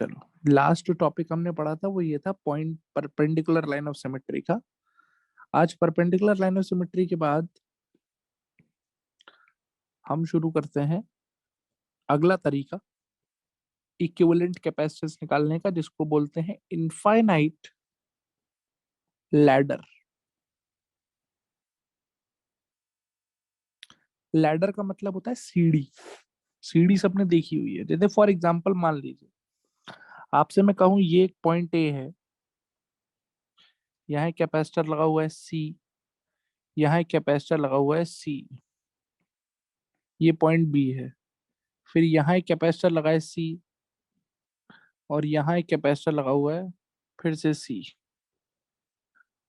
चलो, last topic हमने पढ़ा था वो ये था point perpendicular line of symmetry का। आज परपेंडिकुलर लाइन ऑफ सिमेट्री के बाद हम शुरू करते हैं अगला तरीका इक्विवेलेंट कैपेसिटेंस निकालने का, जिसको बोलते हैं इनफाइनाइट लैडर। लैडर का मतलब होता है सीढ़ी। सीढ़ी सबने देखी हुई है। जैसे फॉर एग्जांपल मान लीजिए आपसे मैं कहूं ये एक पॉइंट ए है, यहाँ एक कैपेसिटर लगा हुआ है सी, यहाँ एक कैपेसिटर लगा हुआ है सी, ये पॉइंट बी है। फिर यहाँ एक कैपेसिटर लगा है सी और यहाँ एक कैपेसिटर लगा हुआ है फिर से सी,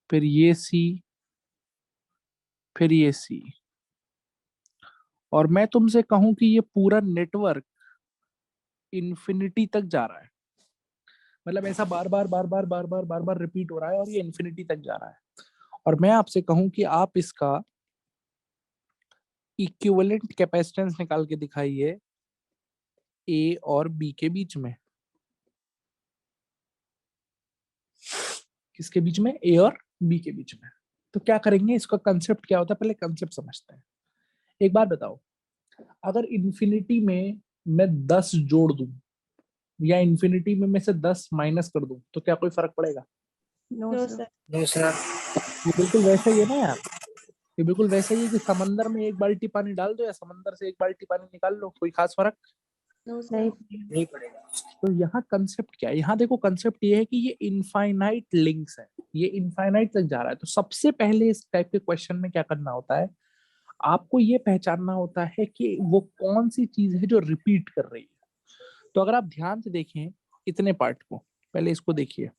फिर ये सी, फिर ये सी। और मैं तुमसे कहूं कि ये पूरा नेटवर्क इन्फिनिटी तक जा रहा है, मतलब ऐसा बार बार बार बार बार बार बार बार रिपीट हो रहा है और ये इन्फिनिटी तक जा रहा है। और मैं आपसे कहूं कि आप इसका इक्विवेलेंट कैपेसिटेंस निकाल के दिखाइए ए और बी के बीच में। किसके बीच में? ए और बी के बीच में। तो क्या करेंगे, इसका कंसेप्ट क्या होता है पहले कंसेप्ट समझते हैं। एक बात बताओ, अगर इन्फिनिटी में मैं 10 जोड़ दूं या इन्फिनिटी में मैं से 10 माइनस कर दूं तो क्या कोई फर्क पड़ेगा? No sir. No sir. ये बिल्कुल वैसा ही है ना यार, ये बिल्कुल वैसा ही है कि समंदर में एक बाल्टी पानी डाल दो या समंदर से एक बाल्टी पानी निकाल लो, कोई खास फर्क नहीं पड़ेगा। तो यहाँ कंसेप्ट क्या है? यहाँ देखो कंसेप्ट ये है कि ये इनफाइनाइट लिंक्स है, ये इनफाइनाइट तक जा रहा है। तो सबसे पहले इस टाइप के क्वेश्चन में क्या करना होता है, आपको ये पहचानना होता है कि वो कौन सी चीज है जो रिपीट कर रही है। तो अगर आप ध्यान से देखें इतने पार्ट को, पहले इसको देखिए,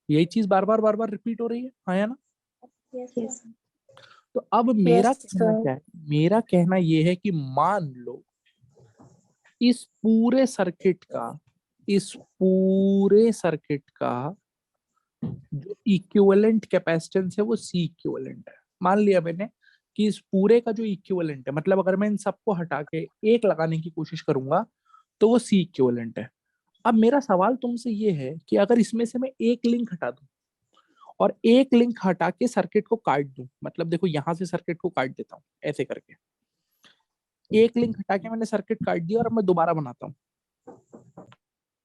यही चीज बार बार रिपीट हो रही है, हाँ या ना? यस तो अब मेरा Yes, कहना sir. क्या है, मेरा कहना ये है कि मान लो इस पूरे सर्किट का, इस पूरे सर्किट का जो इक्विवेलेंट कैपेसिटेंस है वो सी इक्विवेलेंट है। मान लिया मैंने कि इस पूरे का जो इक्विवेलेंट है, मतलब अगर मैं इन सबको हटा के एक लगाने की कोशिश करूंगा तो वो सी इक्विवेलेंट है। अब मेरा सवाल तुमसे ये है कि अगर इसमें से मैं एक लिंक हटा दूं और एक लिंक हटा के सर्किट को काट दूं, मतलब देखो यहां से सर्किट को काट देता हूं ऐसे करके, एक लिंक हटा के मैंने सर्किट काट दिया और मैं दोबारा बनाता हूँ,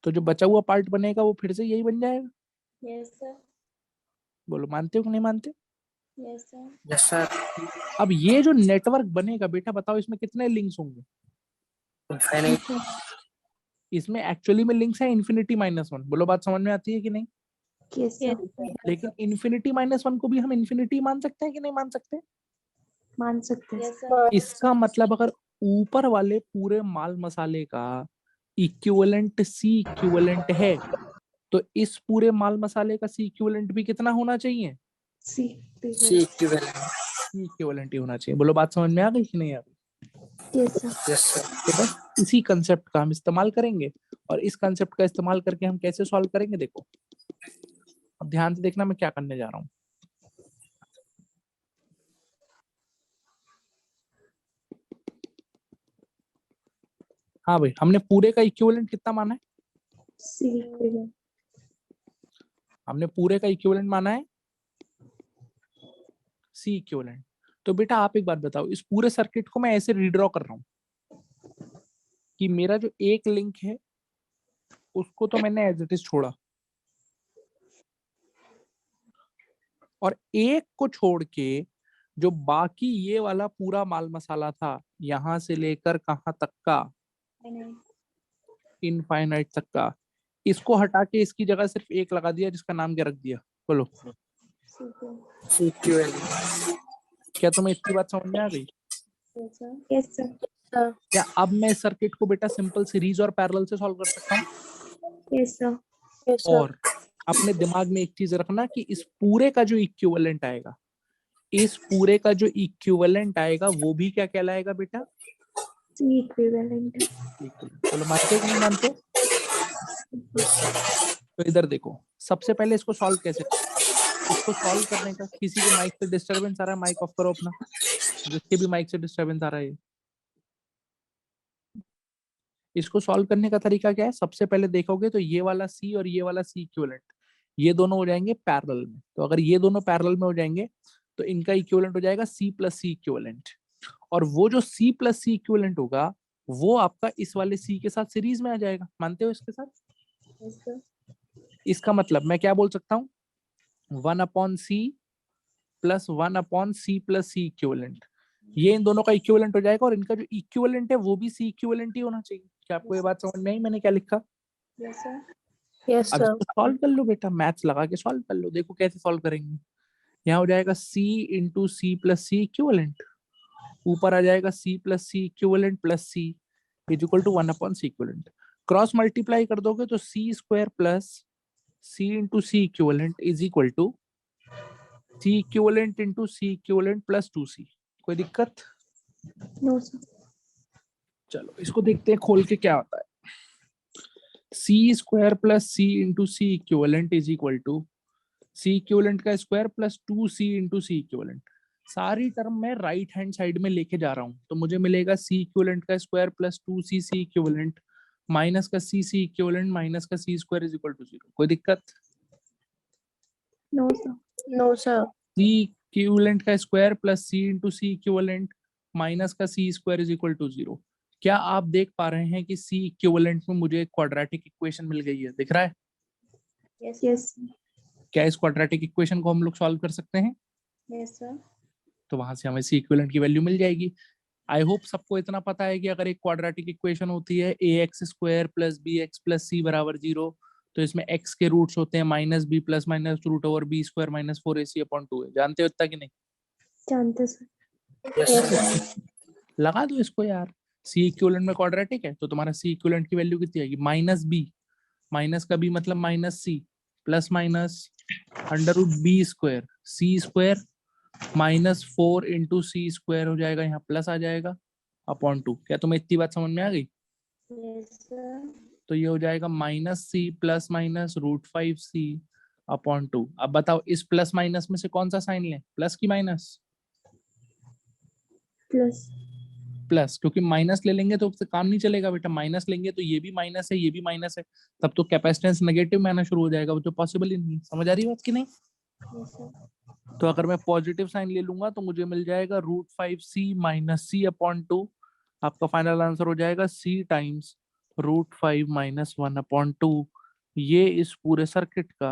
तो जो बचा हुआ पार्ट बनेगा वो फिर से यही बन जाएगा। Yes sir. बोलो मानते हो कि नहीं मानते? Yes sir. Yes sir. अब ये जो नेटवर्क बनेगा बेटा, बताओ इसमें कितने लिंक्स होंगे? इनफाइनाइट। इसमें एक्चुअली में लिंक्स है इन्फिनिटी -1। बोलो बात समझ में आती है कि नहीं? Yes sir. लेकिन इन्फिनिटी -1 को भी हम इन्फिनिटी मान सकते हैं कि नहीं मान सकते? मान सकते हैं। Yes sir. इसका मतलब अगर ऊपर वाले पूरे माल मसाले का इक्विवेलेंट सी इक्विवेलेंट है तो इस पूरे माल मसाले का सी इक्विवेलेंट भी कितना होना चाहिए? सी सी इक्विवेलेंट। सी इक्विवेलेंट ही होना चाहिए। बोलो बात समझ में आ गई कि नहीं आ गई? Yes sir. Yes sir. तो बस इसी कंसेप्ट का हम इस्तेमाल करेंगे, और इस कंसेप्ट का इस्तेमाल करके हम कैसे सॉल्व करेंगे देखो। अब ध्यान से देखना मैं क्या करने जा रहा हूँ। हाँ भाई, हमने पूरे का इक्विवेलेंट कितना माना है? C equivalent. हमने पूरे का इक्विवेलेंट माना है सी इक्विवेलेंट। तो बेटा आप एक बात बताओ, इस पूरे सर्किट को मैं ऐसे रीड्रॉ कर रहा हूँ कि मेरा जो एक लिंक है उसको तो मैंने एज इट इज छोड़ा, और एक को छोड़ के जो बाकी ये वाला पूरा माल मसाला था, यहां से लेकर कहां तक का, इनफाइनाइट तक का, इसको हटा के इसकी जगह सिर्फ एक लगा दिया, जिसका नाम क्या रख दिया? बोलो। C equivalent. क्या तुम्हें इसकी बात समझ में आ गई? Yes sir. क्या अब मैं इस सर्किट को बेटा सिंपल सीरीज और पैरेलल से सॉल्व कर सकता हूँ? Yes sir. और अपने दिमाग में एक चीज रखना कि इस पूरे का जो इक्विवेलेंट आएगा, इस पूरे का जो इक्विवेलेंट आएगा वो भी क्या कहलाएगा बेटा? C equivalent. चलो मानते हो कि नहीं मानते? तो इधर देखो, सबसे पहले इसको सॉल्व कैसे करें? इसको सॉल्व करने का, किसी के माइक से डिस्टरबेंस आ रहा है, माइक ऑफ करो अपना, जिसके भी माइक से डिस्टरबेंस आ रहा है। इसको सॉल्व करने का तरीका क्या है? सबसे पहले देखोगे तो ये वाला सी और ये वाला सी इक्विवेलेंट, ये दोनों हो जाएंगे पैरेलल में। तो अगर ये दोनों पैरेलल में हो जाएंगे तो इनका इक्विवेलेंट हो जाएगा सी प्लस सी इक्विवेलेंट। और वो जो सी प्लस सी इक्विवेलेंट होगा वो आपका इस वाले सी के साथ सीरीज में आ जाएगा। मानते हो इसके साथ? Yes, sir. इसका मतलब मैं क्या बोल सकता हूँ, 1/c plus 1/c plus C equivalent, ये इन दोनों का इक्विवेलेंट हो जाएगा और इनका जो इक्विवेलेंट है वो भी सी इक्विवेलेंट ही होना चाहिए। क्या आपको ये बात समझ में आई मैंने क्या लिखा? Yes, sir. Yes, अब sir. इसको सॉल्व कर लो बेटा, मैथ्स लगा के सॉल्व कर लो। देखो कैसे सॉल्व करेंगे। यहाँ हो जाएगा c into C plus C equivalent, ऊपर आ जाएगा c plus C equivalent plus C is equal to 1/c equivalent. Cross multiply कर दोगे तो C square plus C into C equivalent is equal to C equivalent into C equivalent plus 2c। कोई दिक्कत? No, sir. चलो इसको देखते हैं खोल के क्या होता है। C square plus C into C equivalent is equal to C equivalent का square plus 2c into C equivalent. सारी टर्म मैं राइट हैंड साइड में लेके जा रहा हूँ तो मुझे मिलेगा सी इक्विवेलेंट का square plus 2c C equivalent minus का सी इक्विवेलेंट माइनस का C square is equal to 0। कोई दिक्कत? No, sir. No, sir. C equivalent का square plus C into C equivalent minus का C square is equal to 0। क्या आप देख पा रहे हैं कि सी इक्विवेलेंट में मुझे एक क्वाड्रेटिक इक्वेशन मिल गई है? दिख रहा है? Yes, yes, sir. क्या इस क्वाड्रेटिक इक्वेशन को हम लोग सॉल्व कर सकते हैं? Yes, sir. तो वहां से हमें सी इक्विवेलेंट की वैल्यू मिल जाएगी। आई होप सबको इतना पता है कि अगर एक क्वाड्रेटिक इक्वेशन होती है A X square plus B X plus C बराबर 0 तो इसमें x के रूट्स होते हैं minus B plus minus root over B square minus 4ac upon 2 है। जानते हो इतना कि नहीं? जानते sir. Yes. लगा दो इसको यार। सी इक्विवेलेंट में क्वाड्रेटिक है तो तुम्हारा सी इक्विवेलेंट की वैल्यू कितनी आएगी? माइनस बी, माइनस का बी मतलब minus C plus minus under root B square C square minus 4 into C square हो जाएगा, यहाँ प्लस आ जाएगा अपॉन 2। क्या तुम्हें इतनी बात समझ में आ गई? Yes, sir. तो ये हो जाएगा minus C plus minus root 5c upon 2। अब बताओ इस प्लस माइनस में से कौन सा साइन लें, प्लस की माइनस? Plus. प्लस, क्योंकि माइनस ले लेंगे तो उससे काम नहीं चलेगा बेटा। माइनस लेंगे तो ये भी माइनस है ये भी माइनस है, तब तो कैपेसिटेंस नेगेटिव में आना शुरू हो जाएगा, वो तो पॉसिबल ही नहीं है। समझ आ रही बात कि नहीं? Yes, sir. तो अगर मैं पॉजिटिव साइन ले लूंगा तो मुझे मिल जाएगा रूट 5c माइनस सी अपॉन 2। आपका फाइनल आंसर हो जाएगा c times root 5 minus 1 upon 2। ये इस पूरे सर्किट का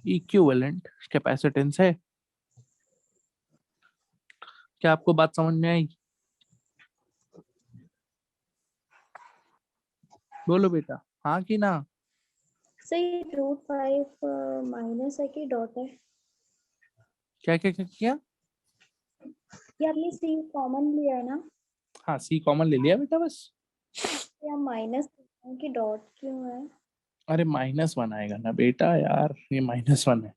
इक्विवेलेंट कैपेसिटेंस है। क्या आपको बात समझ में आई? बोलो बेटा हाँ कि ना? Sir, ये √5 माइनस है कि डॉट है? क्या क्या क्या क्या? ये आपने सी कॉमन लिया है ना? हाँ सी कॉमन ले लिया बेटा बस। या माइनस कि डॉट क्यों है? अरे -1 आएगा ना बेटा यार, ये -1 है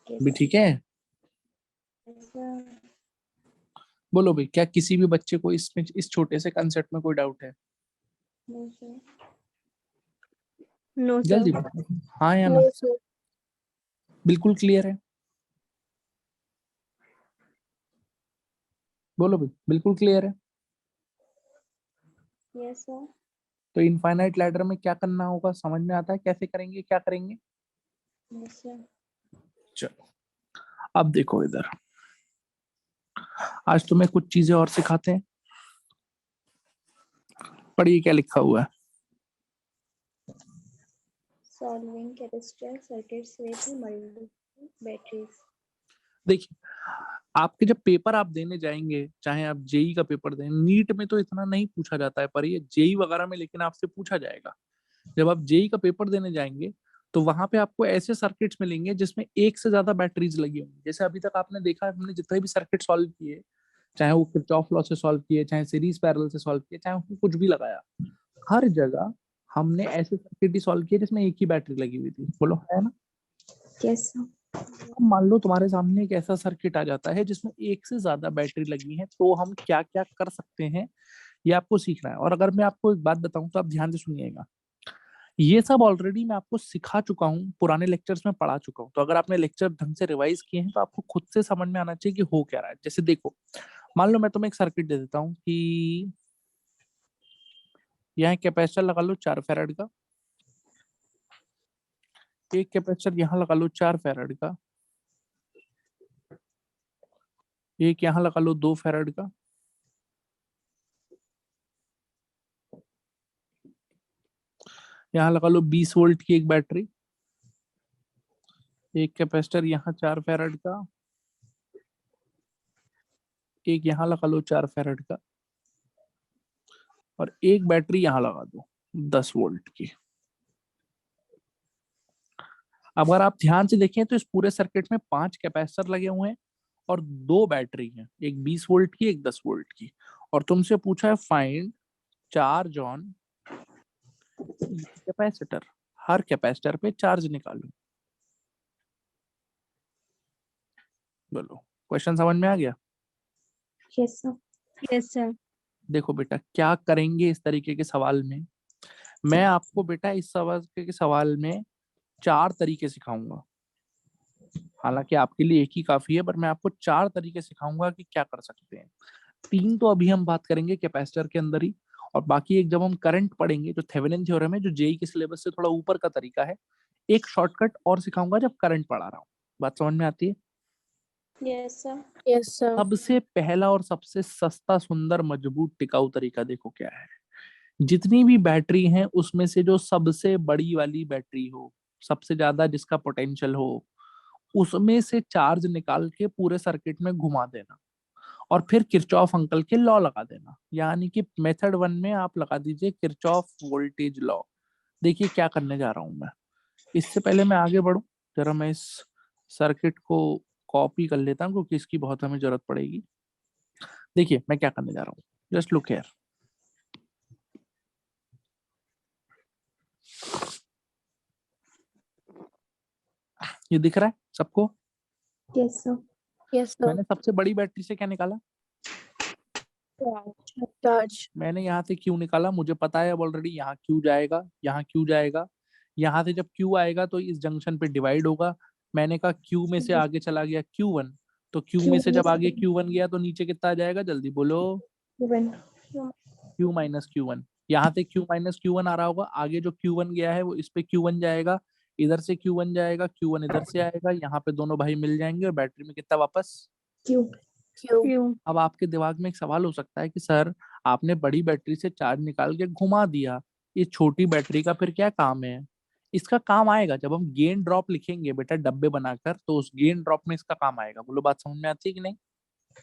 Okay, भी। sir. ठीक है Yes, sir. बोलो भाई, क्या किसी भी बच्चे को इसमें इस छोटे से कंसेप्ट में कोई डाउट है? No, sir. No, sir. जल्दी बताओ हाँ या ना? No, sir. बिल्कुल क्लियर है? बोलो भाई बिल्कुल क्लियर है? Yes, sir. तो इनफाइनाइट लैडर में क्या करना होगा समझ में आता है? कैसे करेंगे, क्या करेंगे? Yes, sir. चलो अब देखो इधर, आज तुम्हें कुछ चीजें और सिखाते हैं। पढ़िए क्या लिखा हुआ है। Solving capacitor circuits with multiple batteries. देखिए आपके जब पेपर आप देने जाएंगे, चाहे आप जेई का पेपर दें, नीट में तो इतना नहीं पूछा जाता है पर ये जेई वगैरह में लेकिन आपसे पूछा जाएगा। जब आप जेई का पेपर देने जाएंगे तो वहां पे आपको ऐसे सर्किट्स मिलेंगे जिसमें एक से ज्यादा बैटरीज लगी होंगी। जैसे अभी तक आपने देखा, हमने जितने भी सर्किट सॉल्व किए, चाहे वो किरचॉफ लॉ से सॉल्व किए, चाहे सीरीज पैरेलल से सॉल्व किए, चाहे उसमें कुछ भी लगाया, हर जगह हमने ऐसे सर्किट ही सॉल्व किए जिसमें एक ही बैटरी लगी हुई थी। बोलो है ना? Yes, sir. अब मान लो तुम्हारे सामने एक ऐसा सर्किट आ जाता है जिसमें एक से ज्यादा बैटरी लगी है, तो हम क्या क्या कर सकते हैं ये आपको सीखना है। और अगर मैं आपको एक बात बताऊं तो आप ध्यान से सुनिएगा, ये सब ऑलरेडी मैं आपको सिखा चुका हूँ, पुराने लेक्चर्स में पढ़ा चुका हूँ। तो अगर आपने लेक्चर ढंग से रिवाइज किए हैं तो आपको खुद से समझ में आना चाहिए कि हो क्या रहा है। जैसे देखो, मान लो मैं तुम्हें एक सर्किट दे देता हूँ कि यहाँ कैपेसिटर लगा लो 4 फैराड का, एक कैपेसिटर यहाँ लगा लो 4 फैराड का, एक यहाँ लगा लो 2 फैराड का, यहाँ लगा लो 20 वोल्ट की एक बैटरी, एक कैपेसिटर यहाँ 4 फैराड का, एक यहाँ लगा लो 4 फैराड का, और एक बैटरी यहाँ लगा दो 10 वोल्ट की। अगर आप ध्यान से देखें तो इस पूरे सर्किट में 5 कैपेसिटर लगे हुए हैं और 2 बैटरी हैं, एक 20 वोल्ट की, एक 10 वोल्ट की। और तुमसे पूछा है find charge on capacitor, her capacitor पे चार्ज निकालो। बोलो, क्वेश्चन समझ में आ गया? Yes sir. Yes sir. देखो बेटा, क्या करेंगे इस तरीके के सवाल में, मैं आपको बेटा इस सवाल में 4 तरीके सिखाऊंगा। हालांकि आपके लिए एक ही काफी है, पर मैं आपको 4 तरीके सिखाऊंगा कि क्या कर सकते हैं। 3 तो अभी हम बात करेंगे कैपेसिटर के अंदर ही, और बाकी एक जब हम करंट पढ़ेंगे जो थेवेनिन थ्योरम है, जो जेई के सिलेबस से थोड़ा ऊपर का तरीका है, एक शॉर्टकट और सिखाऊंगा जब करंट पढ़ा रहा हूँ। बात समझ में आती है? Yes sir. Yes sir. सबसे पहला और सबसे सस्ता, सुंदर, मजबूत, टिकाऊ तरीका देखो क्या है। जितनी भी बैटरी हैं उसमें से जो सबसे बड़ी वाली बैटरी हो, सबसे ज्यादा जिसका पोटेंशियल हो, उसमें से चार्ज निकाल के पूरे सर्किट में घुमा देना और फिर किरचॉफ अंकल के लॉ लगा देना। यानी कि मेथड 1 में आप लगा दीजिए किरचॉफ वोल्टेज लॉ। देखिए क्या करने जा रहा हूं मैं। इससे पहले मैं आगे बढ़ूं, जरा मैं इस सर्किट को कॉपी कर लेता हूं क्योंकि इसकी बहुत हमें जरूरत पड़ेगी। देखिए मैं क्या करने जा रहा हूँ, जस्ट लुक हियर। ये दिख रहा है सबको? Yes sir. Yes sir. मैंने सबसे बड़ी बैटरी से क्या निकाला? चार्ज। मैंने यहाँ से क्यू निकाला। मुझे पता है अब ऑलरेडी यहाँ क्यू जाएगा, यहाँ क्यू जाएगा, यहाँ से जब क्यू आएगा तो इस जंक्शन पे डिवाइड होगा। मैंने कहा क्यू में से आगे चला गया Q1, तो क्यू में से जब आगे Q1 गया तो नीचे कितना आ जाएगा, जल्दी बोलो? Q minus Q1। यहाँ से Q माइनस Q1 आ रहा होगा, आगे जो Q1 गया है वो इस पे Q1 जाएगा, इधर से Q1 जाएगा, Q1 इधर से आएगा, यहाँ पे दोनों भाई मिल जाएंगे और बैटरी में कितना वापस? क्यू। क्यू। अब आपके दिमाग में एक सवाल हो सकता है कि सर आपने बड़ी बैटरी से चार्ज निकाल के घुमा दिया, ये छोटी बैटरी का फिर क्या काम है? इसका काम आएगा जब हम गेन ड्रॉप लिखेंगे बेटा डब्बे बनाकर, तो उस गेन ड्रॉप में इसका काम आएगा। बोलो बात समझ में आती है कि नहीं?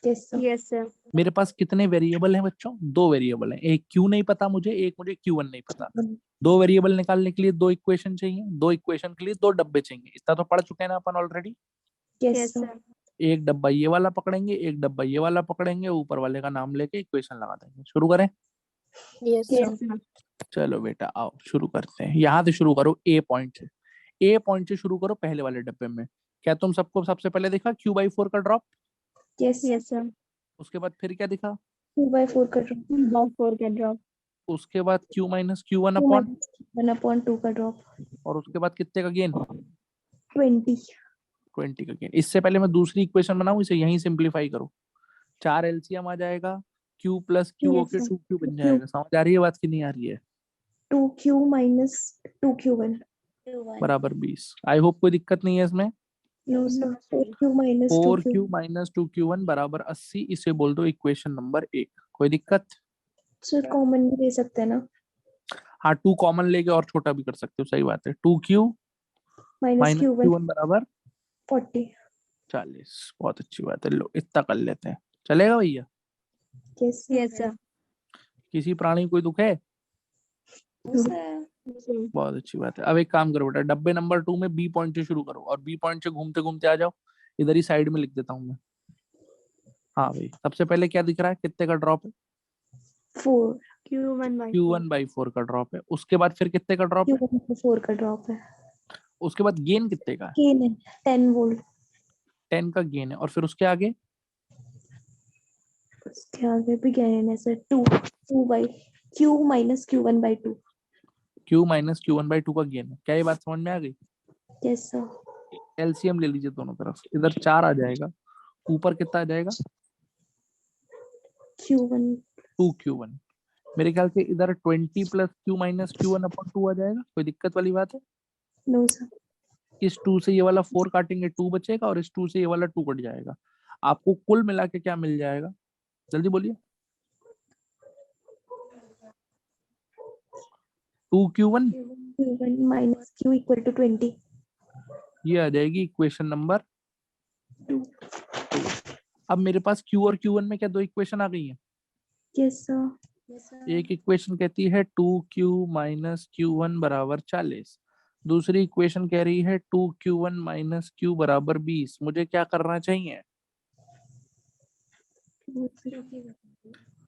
Yes sir. Yes sir. मेरे पास कितने वेरिएबल हैं बच्चों? 2 वेरिएबल हैं। एक क्यू नहीं पता मुझे, एक मुझे Q1 नहीं पता। 2 वेरिएबल निकालने के लिए 2 इक्वेशन चाहिए, 2 इक्वेशन के लिए 2 डब्बे चाहिए। इतना तो पढ़ चुके हैं ना अपन already. Yes yes sir. Sir. एक डब्बा ये वाला पकड़ेंगे, एक डब्बा ये वाला पकड़ेंगे, ऊपर वाले का नाम लेके इक्वेशन लगा देंगे। शुरू करें? Yes sir. चलो बेटा आओ शुरू करते हैं। यहाँ से शुरू करो, ए पॉइंट से। ए पॉइंट से शुरू करो पहले वाले डब्बे में। क्या तुम सबको सबसे पहले देखा Q/4 का ड्रॉप? Yes yes sir. उसके बाद फिर क्या दिखा? 2/4 का ड्रॉप। 2/4 का ड्रॉप। उसके बाद Q माइनस Q1 2 अपॉन, - 1/2 का ड्रॉप। और उसके बाद कितने का गेन? 20। 20 का गेन। इससे पहले मैं दूसरी इक्वेशन बनाऊं, इसे यहीं सिंप्लीफाई करो। 4 LCM आ जाएगा, Q प्लस Q Yes, होके sir. 2Q बन Q. जाएगा। समझ आ रही है बात की नहीं आ रही है? 2Q minus 2Q1। बराबर 20। आई होप कोई दिक्कत नहीं है इसमें। No sir, 4Q minus 2Q। 4Q minus 2Q1 बराबर 80। इसे बोल दो इक्वेशन नंबर 1। कोई दिक्कत? सर कॉमन भी ले सकते हैं ना? हाँ 2 कॉमन लेके और छोटा भी कर सकते हो, सही बात है। 2Q minus minus Q1 Q1 बराबर 40। 40। बहुत अच्छी बात है, लो इतना कर लेते हैं, चलेगा भैया? Yes yes sir. किसी प्राणी को कोई दुख है? बहुत अच्छी बात है। अब एक काम करो बेटा, डब्बे नंबर 2 में बी पॉइंट से शुरू करो और बी पॉइंट से घूमते घूमते आ जाओ। इधर ही साइड में लिख देता हूँ मैं। हाँ भाई, सबसे पहले क्या दिख रहा है, कितने का ड्रॉप है? 4। Q1/4 का ड्रॉप है। उसके बाद फिर कितने का ड्रॉप है? Q1/4 का ड्रॉप है। उसके बाद गेन कितने का है? गेन है 10 वोल्ट। 10 का गेन है। और फिर उसके आगे उसके आगे भी गेन है sir. 2 by Q minus Q1/2। Q minus Q1/2 का गेन है। क्या ये बात समझ में आ गई? Yes sir. एलसीएम ले लीजिए दोनों तरफ। इधर 4 आ जाएगा, ऊपर कितना आ जाएगा? Q1। 2Q1। मेरे ख्याल से इधर 20 प्लस क्यू माइनस Q1/2 आ जाएगा। कोई दिक्कत वाली बात है? No sir. इस 2 से ये वाला 4 काटेंगे 2 बचेगा और इस 2 से ये वाला 2 कट जाएगा। आपको कुल मिला के क्या मिल जाएगा? जल्दी बोलिए। 2Q1 Q1 minus Q equal to 20. ये आ जाएगी इक्वेशन नंबर 2। अब मेरे पास Q और Q1 में क्या दो इक्वेशन आ गई हैं? Yes sir. Yes sir. एक इक्वेशन कहती है 2Q माइनस Q1 बराबर 40। दूसरी इक्वेशन कह रही है 2Q1 माइनस Q बराबर 20। मुझे क्या करना चाहिए?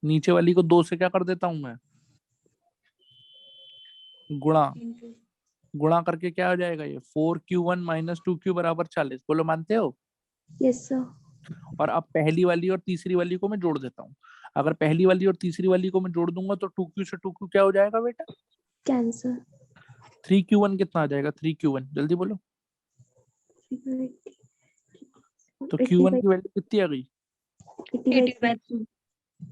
नीचे वाली को 2 से क्या कर देता हूं मैं? गुणा। गुणा करके क्या हो जाएगा ये? 4Q1 माइनस 2Q बराबर 40। बोलो मानते हो? Yes sir. और अब पहली वाली और तीसरी वाली को मैं जोड़ देता हूँ। अगर पहली वाली और तीसरी वाली को मैं जोड़ दूंगा तो 2Q से 2Q क्या हो जाएगा बेटा? Cancel. 3Q1 कितना आ जाएगा? 3Q1 जल्दी बोलो। तो Q1 की वैल्यू कितनी आ गई? 80/3.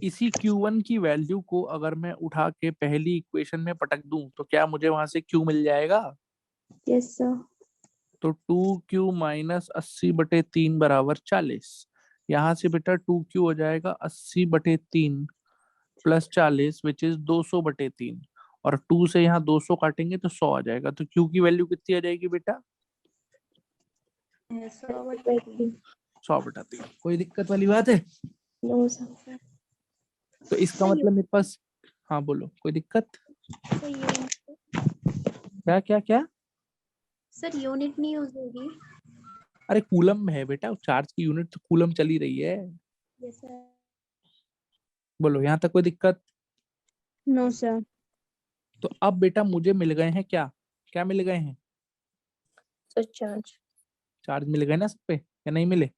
इसी Q1 की वैल्यू को अगर मैं उठा के पहली इक्वेशन में पटक दूं तो क्या मुझे वहां से Q मिल जाएगा? Yes sir. तो 2Q माइनस 80/3 बराबर 40। यहाँ से बेटा 2Q हो जाएगा 80/3 प्लस 40 विच इज 200/3। और 2 से यहाँ 200 काटेंगे तो 100 आ जाएगा। तो Q की वैल्यू कितनी आ जाएगी बेटा? 100/3. 100/3। कोई दिक्कत वाली बात है? No sir. तो इसका मतलब मेरे पास, हाँ बोलो, कोई दिक्कत? सर यूनिट, क्या क्या क्या? सर यूनिट नहीं यूज होगी? अरे कूलम में है बेटा, चार्ज की यूनिट तो कूलम चली रही है। Yes sir. बोलो यहाँ तक कोई दिक्कत? No, sir. तो अब बेटा मुझे मिल गए हैं क्या? क्या मिल गए हैं? So charge. चार्ज मिल गए ना सब पे या नहीं मिले?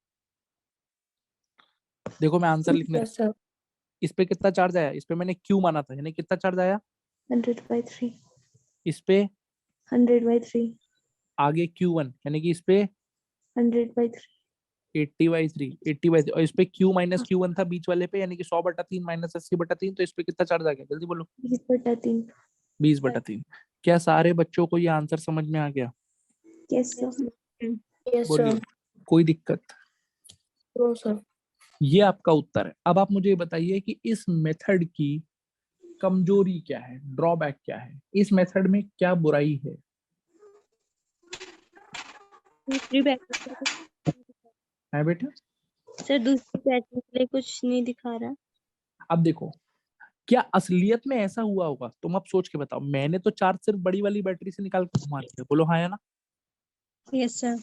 देखो मैं आंसर लिखने, Yes, sir. इस पे कितना चार्ज आया? इस पे मैंने Q माना था, यानी कितना चार्ज आया? 100/3. इस पे 100/3. आगे Q1 यानी कि इस पे 100/3. 80/3, 80/3। और इस पे Q माइनस Q1 था बीच वाले पे, यानी कि 100/3 माइनस 80/3। तो इस पे कितना चार्ज आ गया? जल्दी बोलो। 20/3. 20/3। क्या सारे बच्चों को ये आंसर समझ में आ गया? Yes sir. Yes, बोलिए, sir. कोई दिक्कत? No, sir. ये आपका उत्तर है। अब आप मुझे बताइए कि इस मेथड की कमजोरी क्या है, ड्रॉबैक क्या है, इस मेथड में क्या बुराई है? दूसरी बैटरी है बेटा? सर, दूसरी बैटरी के लिए कुछ नहीं दिखा रहा। अब देखो, क्या असलियत में ऐसा हुआ होगा? तुम अब सोच के बताओ। मैंने तो चार्ज सिर्फ बड़ी वाली बैटरी से निकाल के घुमा दिया। बोलो हाँ या ना? Yes sir.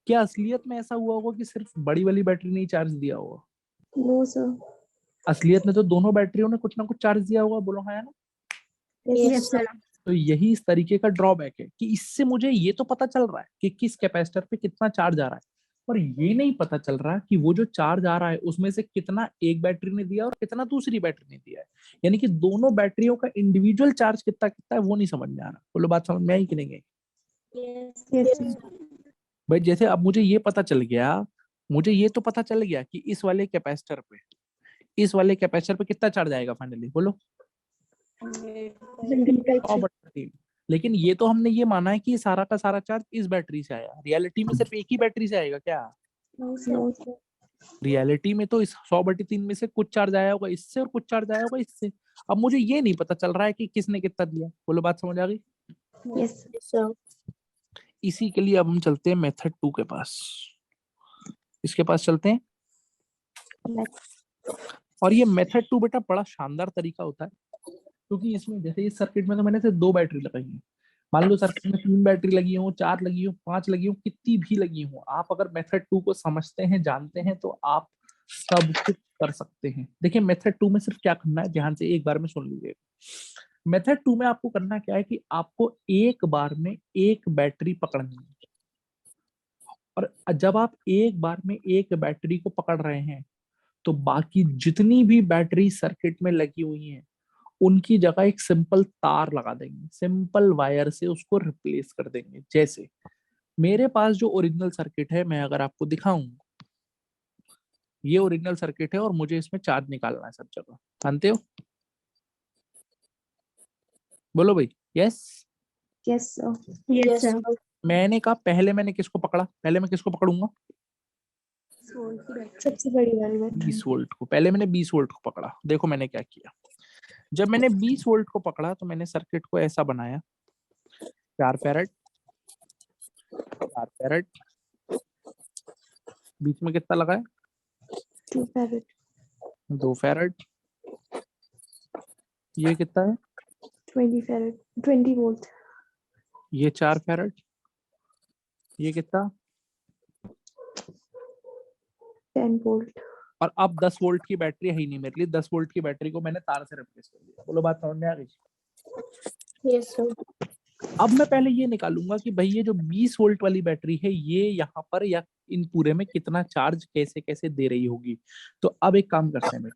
क्या असलियत में ऐसा हुआ होगा कि सिर्फ बड़ी वाली बैटरी ने ही चार्ज दिया होगा? No sir. असलियत में तो दोनों बैटरियों ने कुछ ना कुछ चार्ज दिया होगा। बोलो हाँ या ना? Yes sir. तो यही इस तरीके का ड्रॉबैक है कि इससे मुझे ये तो पता चल रहा है कि किस कैपेसिटर पे कितना चार्ज आ रहा है, पर ये नहीं पता चल रहा कि वो जो चार्ज आ रहा है उसमें से कितना एक बैटरी ने दिया और कितना दूसरी बैटरी ने दिया है। यानी कि दोनों बैटरियों का इंडिविजुअल चार्ज कितना कितना है वो नहीं समझ में आ रहा। बोलो बात समझ में आई कि नहीं आई? Yes sir. भाई जैसे अब मुझे ये पता चल गया, मुझे ये तो पता चल गया कि इस वाले कैपेसिटर पे, इस वाले कैपेसिटर पे कितना चार्ज आएगा फाइनली? बोलो। 100/3। लेकिन ये तो हमने ये माना है कि सारा का सारा चार्ज इस बैटरी से आया। रियलिटी में सिर्फ एक ही बैटरी से आएगा क्या? No sir. रियलिटी में तो इस 100/3 में से कुछ चार्ज आया होगा इससे और कुछ चार्ज आया होगा इससे। अब मुझे ये नहीं पता चल रहा है कि किसने कितना दिया। बोलो बात समझ आ गई? Yes sir. इसी के लिए अब हम चलते हैं मेथड 2 के पास। इसके पास चलते हैं। और ये मेथड 2 बेटा बड़ा शानदार तरीका होता है, क्योंकि इसमें जैसे इस सर्किट में तो मैंने सिर्फ 2 बैटरी लगाई है। मान लो सर्किट में 3 बैटरी लगी हो, 4 लगी हो, 5 लगी हो, कितनी भी लगी हो, आप अगर मेथड 2 को समझते हैं, जानते हैं, तो आप सब कुछ कर सकते हैं। देखिए मेथड 2 में सिर्फ क्या करना है, ध्यान से एक बार में सुन लीजिएगा। मेथड 2 में आपको करना क्या है कि आपको एक बार में एक बैटरी पकड़नी है। और जब आप एक बार में एक बैटरी को पकड़ रहे हैं तो बाकी जितनी भी बैटरी सर्किट में लगी हुई हैं उनकी जगह एक सिंपल तार लगा देंगे, सिंपल वायर से उसको रिप्लेस कर देंगे। जैसे मेरे पास जो ओरिजिनल सर्किट है, मैं अगर आपको दिखाऊं, ये ओरिजिनल सर्किट है और मुझे इसमें चार्ज निकालना है सब जगह, जानते हो? बोलो भाई, yes. Yes, sir. Yes sir. मैंने कहा पहले मैंने किसको पकड़ा, पहले मैं किसको पकड़ूंगा, सबसे बड़ी वाली बैटरी। 20 वोल्ट को। पहले मैंने 20 वोल्ट को पकड़ा। देखो मैंने क्या किया, जब मैंने 20 वोल्ट को पकड़ा तो मैंने सर्किट को ऐसा बनाया, 4 फैरेड, 4 फैरेड, बीच में कितना लगा है, 2 farad. 2 फैरेड, ये कितना है, 20 farad. 20 volt. ये 4 फैरेड, ये कितना, 10 volt. और अब 10 वोल्ट की बैटरी है ही नहीं मेरे लिए, 10 वोल्ट की बैटरी को मैंने तार से रिप्लेस कर दिया। बोलो बात समझ में आ गई। Yes, sir. अब मैं पहले ये निकालूंगा कि भाई ये जो 20 वोल्ट वाली बैटरी है ये यहाँ पर या इन पूरे में कितना चार्ज कैसे कैसे दे रही होगी। तो अब एक काम करते हैं,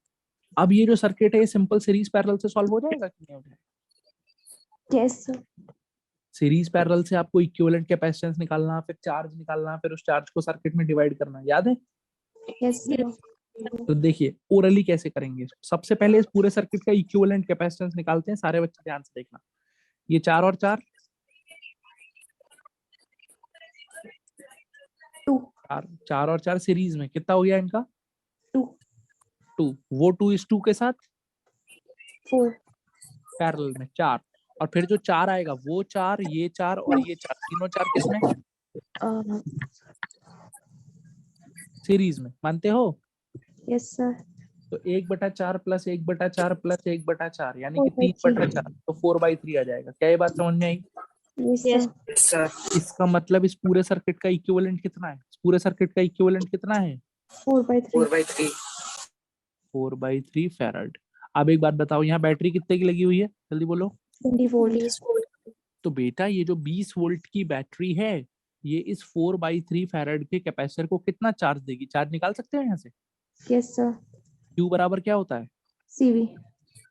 अब ये जो सर्किट है ये सिंपल सीरीज पैरेलल से सॉल्व हो जाएगा कि नहीं हो जाएगा। Yes, sir. सीरीज पैरेलल से आपको इक्विवेलेंट कैपेसिटेंस निकालना, फिर चार्ज निकालना, फिर उस चार्ज को सर्किट में डिवाइड करना, याद है। Yes, sir. तो देखिए ओरली कैसे करेंगे, सबसे पहले इस पूरे सर्किट का इक्विवेलेंट कैपेसिटेंस निकालते हैं। सारे बच्चे ध्यान से देखना, ये 4 और 4, 2. 4 और 4 सीरीज में कितना हो गया इनका, 2. 2। वो 2:2 के साथ 4. पैरेलल में 4, और फिर जो 4 आएगा वो 4, ये 4 और ये 4, तीनों 4 किसमें, सीरीज में। मानते हो। Yes, sir. तो 1/4 प्लस 1/4 प्लस 1/4 यानी कि 4/3. 3/4, तो 4/3 आ जाएगा। क्या ये बात समझ में आई। Yes, Yes. sir. Yes, sir. इसका मतलब इस पूरे सर्किट का इक्विवेलेंट कितना है, इस पूरे सर्किट का इक्विवेलेंट कितना है, 4/3. 4/3. 4/3 फैराड। अब एक बात बताओ, यहाँ बैटरी कितने की लगी हुई है, जल्दी बोलो। 20 volt. 20 volt. तो बेटा ये जो 20 वोल्ट की बैटरी है ये इस 4/3 फैराड के कैपेसिटर को कितना चार्ज देगी, चार्ज निकाल सकते हो यहाँ से। Yes, sir. Q बराबर क्या होता है, CV.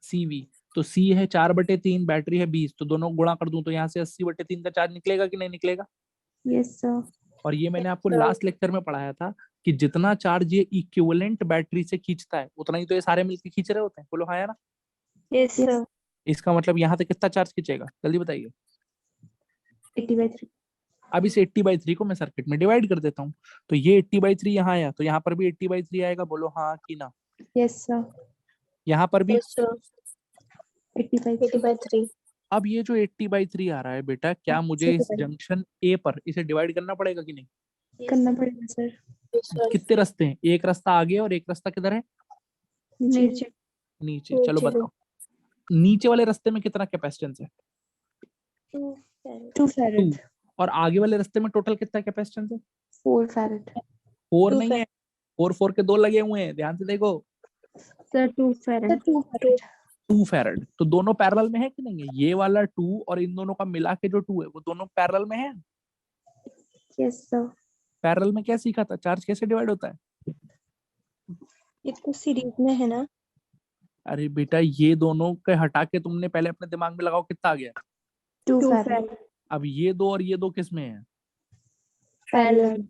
CV। तो C है 4/3, बैटरी है 20, तो दोनों गुणा कर दूं तो यहाँ से 80/3 का चार्ज निकलेगा कि नहीं निकलेगा। Yes, sir. और ये मैंने आपको sir. लास्ट लेक्चर में पढ़ाया था कि जितना चार्ज ये इक्विवेलेंट बैटरी से खींचता है उतना ही तो ये सारे मिलकर खींच रहे होते हैं। बोलो हाँ या ना। Yes Yes. सर। इसका मतलब यहाँ से कितना चार्ज खींचेगा, जल्दी बताइए। 80/3. अब इस 80/3 को मैं सर्किट में डिवाइड कर देता हूँ, तो ये 80/3 यहाँ आया, तो यहाँ पर भी 80/3 आएगा। बोलो हाँ कि ना। Yes, sir. यहाँ पर भी Yes, sir. 80/3. 80/3. अब ये जो 80/3 आ रहा है बेटा, क्या मुझे इस जंक्शन ए पर इसे डिवाइड करना पड़ेगा कि नहीं। करना पड़ेगा सर। Yes, sir. कितने रास्ते हैं, एक रास्ता आगे और एक रास्ता किधर है, नीचे। नीचे। चलो नीचे। बताओ नीचे वाले रास्ते में कितना कैपेसिटेंस है, 2 farad. 2, और आगे वाले रास्ते में टोटल कितना कैपेसिटेंस है, 4 farad. 4 2 नहीं है, 4 के 2 लगे हुए हैं, ध्यान से देखो। Sir 2 Sir, farad. 2 farad. 2 farad. तो दोनों पैरेलल में है कि नहीं है, ये वाला 2 और इन दोनों का मिला के जो 2 है वो दोनों पैरेलल में है। Yes, sir. पैरेलल में क्या सीखा था, चार्ज कैसे डिवाइड होता है। ये तो सीरीज में है ना। अरे बेटा ये दोनों के हटा के तुमने पहले अपने दिमाग में लगाओ कितना आ गया। 2 2 farad. फैरड। अब ये दो और ये दो किस में है, Parallel.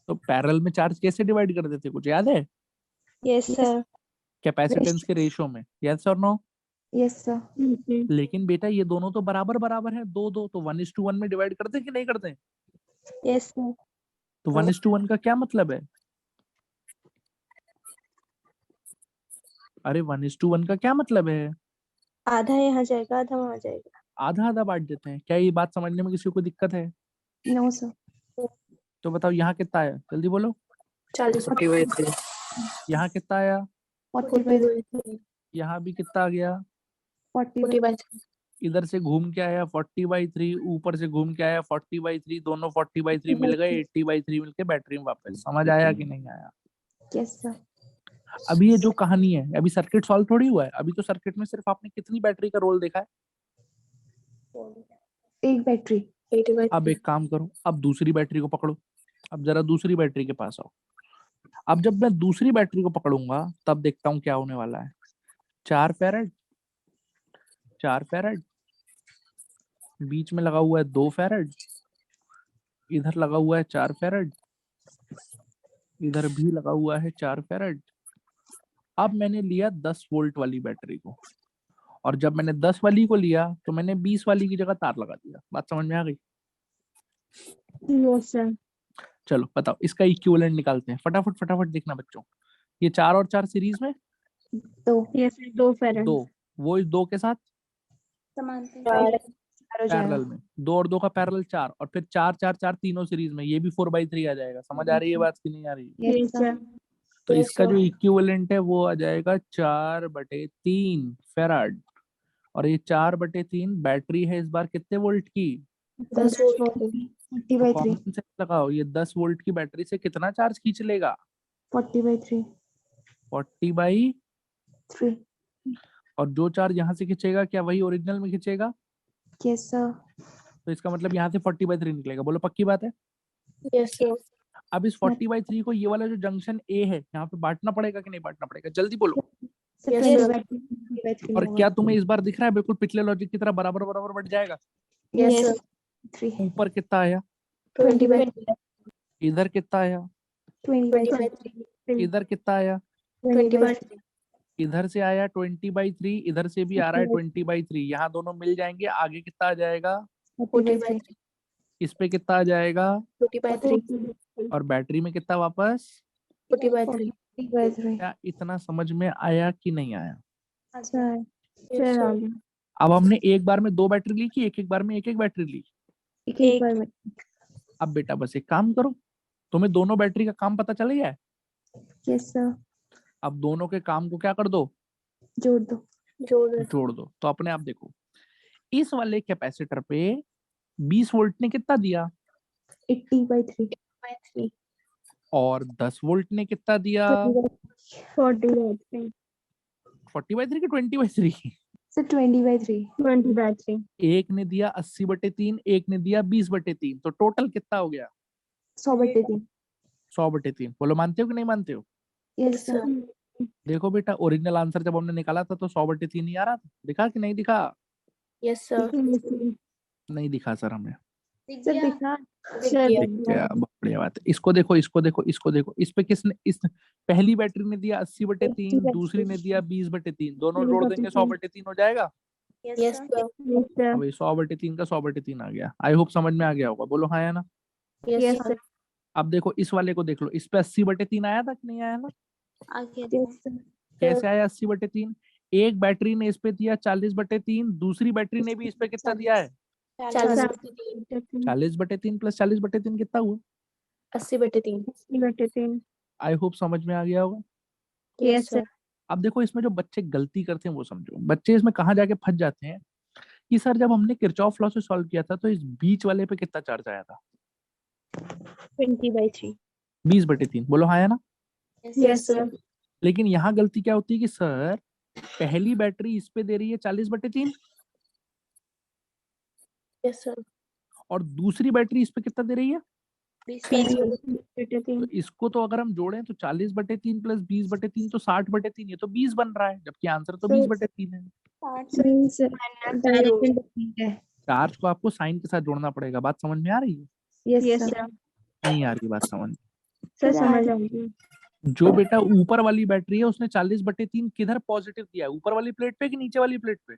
तो पैरेलल में चार्ज कैसे डिवाइड कर देते, कुछ याद है। Yes sir. कैपेसिटेंस के रेशियो में, यस और नो। Yes, sir. लेकिन बेटा ये दोनों तो बराबर बराबर है, 2 तो 1:1 में डिवाइड करते कि नहीं करते। Yes sir. तो 1:1 का क्या मतलब है, अरे 1:1 का क्या मतलब है, आधा यहाँ जाएगा आधा वहाँ जाएगा। आधा आधा बांट देते हैं। क्या ये बात समझने में किसी को दिक्कत है। No, sir. तो बताओ यहाँ कितना आया, जल्दी बोलो। 40/3. यहाँ कितना आया, 40/3. यहाँ भी कितना आ गया, 40/3. 40/3. इधर से घूम के आया 40/3, ऊपर से घूम के आया 40/3, दोनों 40/3 मिल गए, 80/3 मिलके बैटरी में वापस। समझ आया कि नहीं आया। Yes, sir. अभी ये जो कहानी है, अभी सर्किट सॉल्व थोड़ी हुआ है, अभी तो सर्किट में सिर्फ आपने कितनी बैटरी का रोल देखा है। एक बैटरी। 80/3. अब एक काम करो, अब दूसरी बैटरी को पकड़ो। अब जरा दूसरी बैटरी के पास आओ। अब जब मैं दूसरी बैटरी को पकड़ूंगा तब देखता हूँ क्या होने वाला है। 4 फैराड, 4 फैराड, बीच में लगा हुआ है 2 फैराड, इधर लगा हुआ है 4 फैराड, इधर भी लगा हुआ है 4 फैराड। अब मैंने लिया 10 वोल्ट वाली बैटरी को और जब मैंने 10 वाली को लिया तो मैंने 20 वाली की जगह तार लगा दिया। बात समझ में आ गई? Yes sir. चलो बताओ, इसका इक्विवेलेंट निकालते हैं। फटाफट फटाफट देखना बच्चों। ये 4 और 4 सीरीज में, दो यस सर, 2 फेरेड। 2 वो इस 2 के साथ समानते चार हो जाएगा। पैरेलल में, 2 और 2 का पैरेलल 4, और फिर 4 4 4 तीनों सीरीज में, ये भी 4/3 आ जाएगा। समझ आ रही है बात कि नहीं आ रही है? Yes yes sir. सर। तो Yes, इसका जो sir. इक्विवेलेंट है वो आ जाएगा 4/3 फेराड। और ये 4/3 बैटरी है इस बार कितने वोल्ट की? 10 वोल्ट 40 तो by 3 कॉमन सेंस लगाओ, ये 10 वोल्ट की बैटरी से कितना चार्ज खींच लेगा? 40 by 3 40/3। 3 और जो चार्ज यहाँ से खींचेगा क्या वही ओरिजिनल में खींचेगा? Yes sir. तो इसका मतलब यहाँ से 40/3 निकलेगा। बोलो पक्की बात है? Yes, sir. अब इस 40/3 को ये वाला जो जंक्शन ए है यहाँ पे बांटना पड़ेगा कि नहीं बांटना पड़ेगा? जल्दी बोलो। Sir Yes, 20 sir. by 3 और क्या तुम्हें इस बार दिख रहा है बिल्कुल पिछले लॉजिक की तरह बराबर बराबर बढ़ जाएगा? Yes, Yes. sir. 3 ऊपर कितना आया? 20 by इधर कितना आया? 20 by 20 by 3 3. इधर कितना आया? 20 by 3. इधर से आया 20/3, इधर से भी आ रहा है 20/3। यहाँ दोनों मिल जाएंगे, आगे कितना आ जाएगा? 40 by 3 इस पे कितना आ जाएगा? 40 by 3. और बैटरी में कितना वापस? 40 by 3. 40 by 3 क्या इतना समझ में आया कि नहीं आया? सर। Yes, sir sir. आ गया। अब हमने एक बार में 2 बैटरी ली कि एक एक बार में एक एक बैटरी ली? एक बार में अब बेटा बस एक काम करो, तुम्हें दोनों बैटरी का काम पता चल गया है। Yes sir. अब दोनों के काम को क्या कर दो? जोड़ दो। जोड़ दो। तो अपने आप देखो, इस वाले कैपेसिटर पे 20 वोल्ट ने कितना दिया? 80 by 3 By 3. और 10 वोल्ट ने कितना दिया? 40 by 3। 40/3 की 20/3? Sir 20 by 3 20 by 3। एक ने दिया 80/3, एक ने दिया 20/3, तो टोटल कितना हो गया? 100 by 3 100/3। बोलो मानते हो कि नहीं मानते हो? Yes sir. देखो बेटा, ओरिजिनल आंसर जब हमने निकाला था तो 100/3 ही आ रहा था। दिखा कि नहीं दिखा? Yes, sir. नहीं दिखा सर हमें। सर दिखा सर दिख गया, बहुत बढ़िया बात है। इसको देखो, इसको देखो, इसको देखो। इस पे किसने, इस पहली बैटरी ने दिया 80/3, दूसरी ने दिया 20/3, दोनों जोड़ देंगे 100/3 हो जाएगा। Yes, sir. Yes sir. अब 100/3 का 100/3 आ गया। आई होप समझ में आ गया होगा। बोलो हाँ या ना? Yes, yes sir. सर। अब देखो इस वाले को देख लो, इस पे 80/3 आया था कि नहीं आया था? Yes sir. कैसे आया 80/3? एक बैटरी ने इस पे दिया 40/3, दूसरी बैटरी ने भी इस पे कितना दिया है? 40 40/3 प्लस 40/3 कितना हुआ? 80 by 3. 80/3। आई होप समझ में आ गया होगा। Yes sir. अब देखो इसमें जो बच्चे गलती करते हैं वो समझो। बच्चे इसमें कहाँ जाके फंस जाते हैं कि सर जब हमने किरचॉफ लॉ से सॉल्व किया था तो इस बीच वाले पे कितना चार्ज आया था? 20 by 3। 20/3। बोलो हाँ या ना? Yes sir. लेकिन यहाँ गलती क्या होती है कि सर पहली बैटरी इस पे दे रही है 40/3 Yes, sir. और दूसरी बैटरी इस पे कितना दे रही है? 20/3। तो इसको तो अगर हम जोड़ें तो 40/3 प्लस 20/3 तो 60/3, ये तो 20 बन रहा है, जबकि आंसर तो 20/3 है। चार्ज को आपको साइन के साथ जोड़ना पड़ेगा। बात समझ में आ रही है? Yes yes sir. सर। नहीं आ रही बात समझ में? सर समझ आ गई। जो बेटा ऊपर वाली बैटरी है उसने 40/3 किधर पॉजिटिव दिया है? ऊपर वाली प्लेट पे कि नीचे वाली प्लेट पे?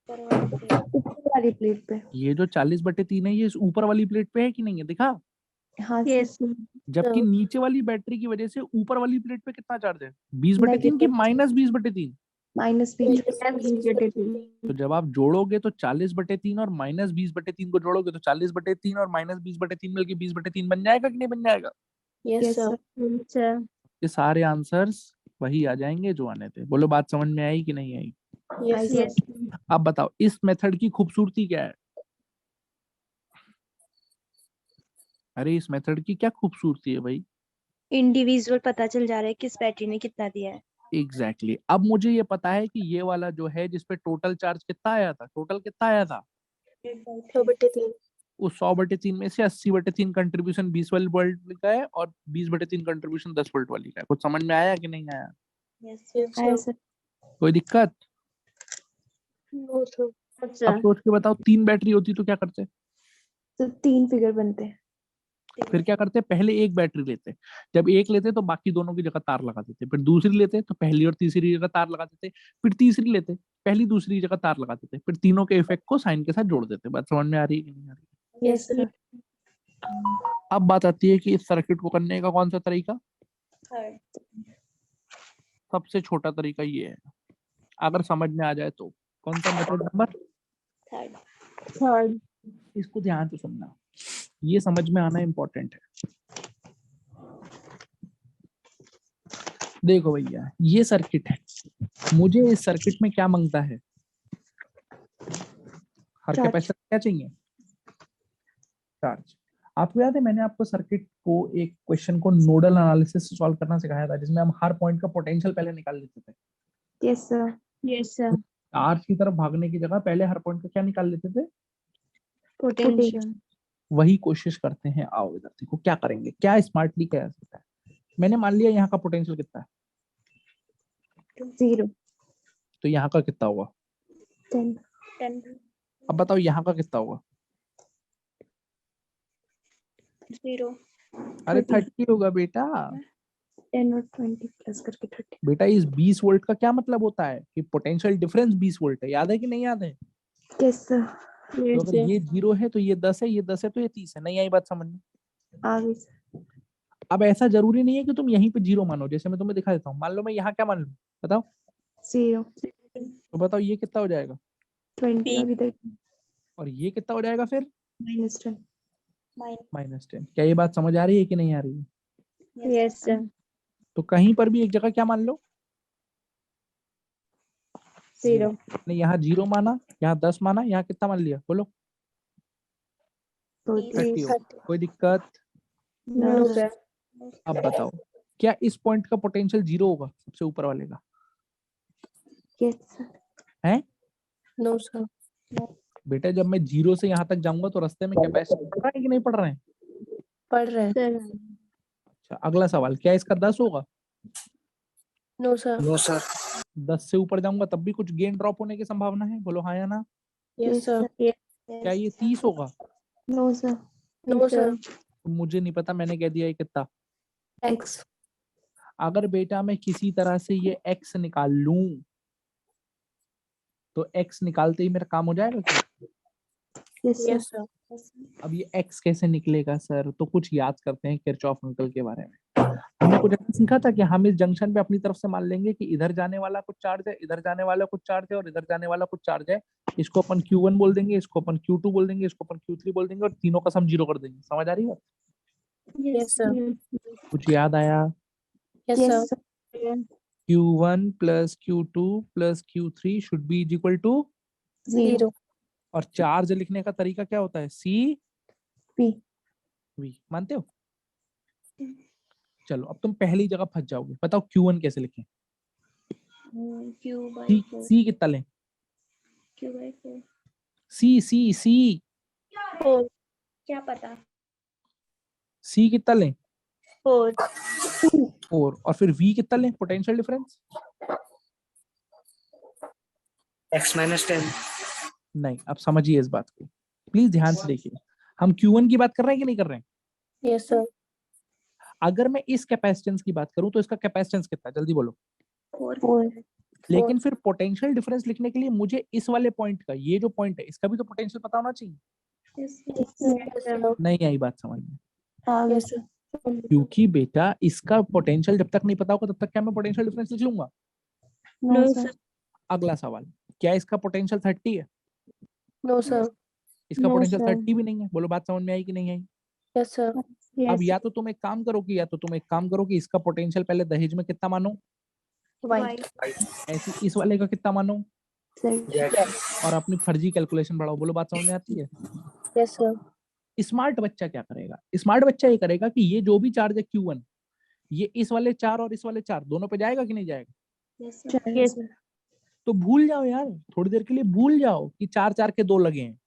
ऊपर वाली प्लेट पे। ये जो 40/3 है ये इस ऊपर वाली प्लेट पे है कि नहीं है? दिखा? हाँ सर। Yes sir. जबकि नीचे वाली बैटरी की वजह से ऊपर वाली प्लेट पे कितना चार्ज है? 20/3 की -20/3? -20/3। तो जब आप जोड़ोगे तो 40/3 और -20/3 को जोड़ोगे तो 40/3 और -20/3 मिलके 20/3 बन जाएगा कि नहीं बन जाएगा? Yes, yes sir. Sir. Sir. ये सारे आंसर्स वही आ जाएंगे जो आने थे। बोलो बात समझ में आई कि नहीं आई? Yes, sir. यस। अब बताओ इस मेथड की खूबसूरती क्या है? अरे इस मेथड की क्या खूबसूरती है भाई? इंडिविजुअल पता चल जा रहा है किस बैटरी ने कितना दिया है। एग्जैक्टली अब मुझे ये पता है कि ये वाला जो है जिसपे टोटल चार्ज कितना आया था, टोटल कितना आया था? 100 by 3. उस 100/3 में से 80/3 कंट्रीब्यूशन 20 वोल्ट का है और 20/3 कंट्रीब्यूशन 10 वोल्ट वाली का है। कुछ समझ में आया कि नहीं आया? Yes, आया sir. सर। कोई दिक्कत? No, sir. अब सोच के बताओ 3 बैटरी होती तो क्या करते? तो 3 फिगर बनते हैं। फिर क्या करते? पहले एक बैटरी लेते, जब एक लेते तो बाकी दोनों की जगह तार लगा देते, फिर दूसरी लेते तो पहली और तीसरी जगह तार लगा देते, फिर तीसरी लेते, पहली दूसरी जगह तार लगाते थे, फिर तीनों के इफेक्ट को साइन के साथ जोड़ देते। बात समझ में आ रही है कि नहीं आ रही? Yes sir. अब बात आती है कि इस सर्किट को करने का कौन सा तरीका। थर्ड। सबसे छोटा तरीका ये है, अगर समझ में आ जाए तो। कौन सा मेथड नंबर? थर्ड। थर्ड। इसको ध्यान से सुनना, ये समझ में आना इंपॉर्टेंट है। देखो भैया, ये सर्किट है, मुझे इस सर्किट में क्या मांगता है? हर चार्ज। कैपेसिटर क्या चाहिए? चार्ज। आपको याद है मैंने आपको सर्किट को एक क्वेश्चन को नोडल एनालिसिस से सॉल्व करना सिखाया था, जिसमें हम हर पॉइंट का पोटेंशियल पहले निकाल लेते थे। Yes sir. Yes sir. Charge की तरफ भागने की जगह पहले हर पॉइंट का क्या निकाल लेते थे? पोटेंशियल। वही कोशिश करते हैं। आओ इधर देखो क्या करेंगे, क्या स्मार्टली क्या सकता है। मैंने मान लिया यहाँ का पोटेंशियल कितना है, 0। तो यहाँ का कितना होगा? 10। 10। अब बताओ यहाँ का कितना होगा? 0। अरे 30। 30 होगा बेटा। 10 और 20 प्लस करके 30। बेटा इस 20 वोल्ट का क्या मतलब होता है कि पोटेंशियल डिफरेंस 20 वोल्ट है। याद है कि नहीं याद है? Yes sir. तो अगर ये 0 है तो ये 10 है, ये 10 है तो ये 30 है। नहीं आई बात समझ में? आगे सर। अब ऐसा जरूरी नहीं है कि तुम यहीं पे 0 मानो, जैसे मैं तुम्हें दिखा देता हूँ। मान लो मैं यहाँ क्या मान लूं, बताओ? 0। तो बताओ ये कितना हो जाएगा, 20 और इधर और ये कितना हो जाएगा फिर? -10। -10। क्या ये बात समझ आ रही है कि नहीं आ रही है? Yes sir. तो कहीं पर भी एक जगह क्या मान लो? 0। नहीं, यहाँ 0 माना, यहाँ 10 माना, यहाँ कितना मान लिया बोलो? तो 30 हो। कोई दिक्कत? No sir. अब बताओ, क्या इस पॉइंट का पोटेंशियल 0 होगा, सबसे ऊपर वाले का? Yes sir. है नो सर। बेटा, जब मैं 0 से यहाँ तक जाऊंगा तो रास्ते में कैपेसिटर पड़ रहा है कि नहीं पड़ रहे हैं? पढ़ रहे हैं सर। अच्छा, अगला सवाल, क्या इसका 10 होगा? No sir. No sir. 10 से ऊपर जाऊंगा तब भी कुछ गेन ड्रॉप होने की संभावना है, बोलो हाँ या ना? Yes sir. क्या ये 30 होगा? No sir. No sir. तो मुझे नहीं पता, मैंने कह दिया ये कितना। एक्स। अगर बेटा मैं किसी तरह से ये x निकाल लूं तो x निकालते ही मेरा काम हो जाएगा क्या? Yes yes sir. सर। अब ये x कैसे निकलेगा सर? तो कुछ याद करते हैं किरचॉफ अंकल के बारे में। हमने कुछ ऐसा सीखा था कि हम इस जंक्शन पे अपनी तरफ से मान लेंगे कि इधर जाने वाला कुछ चार्ज है, इधर जाने वाला कुछ चार्ज है, और इधर जाने वाला कुछ चार्ज है। इसको अपन Q1 बोल देंगे, इसको अपन Q2 बोल देंगे, इसको अपन Q3 बोल देंगे, और तीनों का सम 0 कर देंगे। समझ आ रही है? Yes sir. कुछ याद आया? Yes yes sir. Sir. Q1 plus Q2 plus Q3 should be is equal to, 0। और चार्ज लिखने का तरीका क्या होता है? C P। V। मानते हो? चलो अब तुम पहली जगह फंस जाओगे। बताओ Q1 कैसे लिखें? C कितना लें? C four. क्या पता? C कितना लें? फोर। 4। और फिर V कितना लें? Potential difference? x-10। नहीं, अब समझिए इस बात को, प्लीज ध्यान से देखिए। हम Q1 की बात कर रहे हैं कि नहीं कर रहे हैं? Yes sir. अगर मैं इस कैपेसिटेंस की बात करूं तो इसका कैपेसिटेंस कितना है? जल्दी बोलो। 4। लेकिन फिर पोटेंशियल डिफरेंस लिखने के लिए मुझे इस वाले पॉइंट का, ये जो पॉइंट है, इसका भी तो पोटेंशियल पता होना चाहिए। नहीं आई बात समझ में? आगे यस सर। सर। क्योंकि बेटा इसका पोटेंशियल जब तक नहीं पता होगा तब तक क्या मैं पोटेंशियल डिफरेंस लिख लूंगा? No no sir. सर। अगला सवाल, क्या इसका पोटेंशियल 30 है? No sir. इसका No, पोटेंशियल sir. 30 भी नहीं है। बोलो बात समझ में आई कि नहीं आई? Yes sir. अब या तो तुम एक काम करो कि इसका पोटेंशियल पहले दहेज में कितना मानो, वाइट। ऐसे इस वाले का कितना मानो, सर। और अपनी फर्जी कैलकुलेशन बढ़ाओ। बोलो बात समझ में आती है? Yes sir. स्मार्ट बच्चा क्या करेगा? स्मार्ट बच्चा ये करेगा कि ये जो भी चार्ज है Q1, ये इस वाले 4 और इस वाले 4 दोनों पे जाएगा कि नहीं जाएगा? यस। तो भूल जाओ यार, थोड़ी देर के लिए भूल जाओ कि 4 के 2 लगे हैं।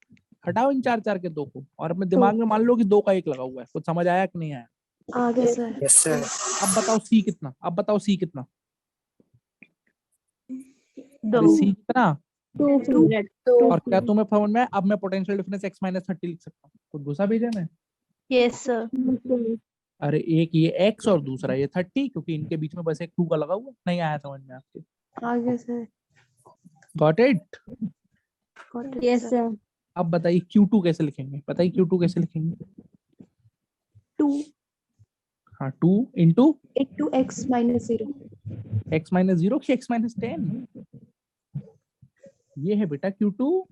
हटाओ इन 4 के 2 को, और अपने दिमाग में मान लो कि 2 का 1 लगा हुआ है। कुछ समझ आया कि नहीं आया? आगे सर। Yes sir. अब बताओ C कितना? अब बताओ C कितना? दो। अरे C कितना? 2। और क्या तुम्हें समझ में आया? अब मैं पोटेंशियल डिफरेंस x-30 लिख सकता हूँ। कुछ घुसा भेजा मैं? Yes sir. अरे एक ये x और दूसरा ये 30, क्योंकि इनके बीच में बस एक 2 का लगा हुआ। नहीं आया समझ में आपके? आगे sir. Got it? Got it, yes sir. Sir. अब बताइए Q2 कैसे लिखेंगे? बताइए Q2 कैसे लिखेंगे? 2 हाँ, 2 into into x minus 0. x minus 0 की x माइनस 10, ये है बेटा Q2।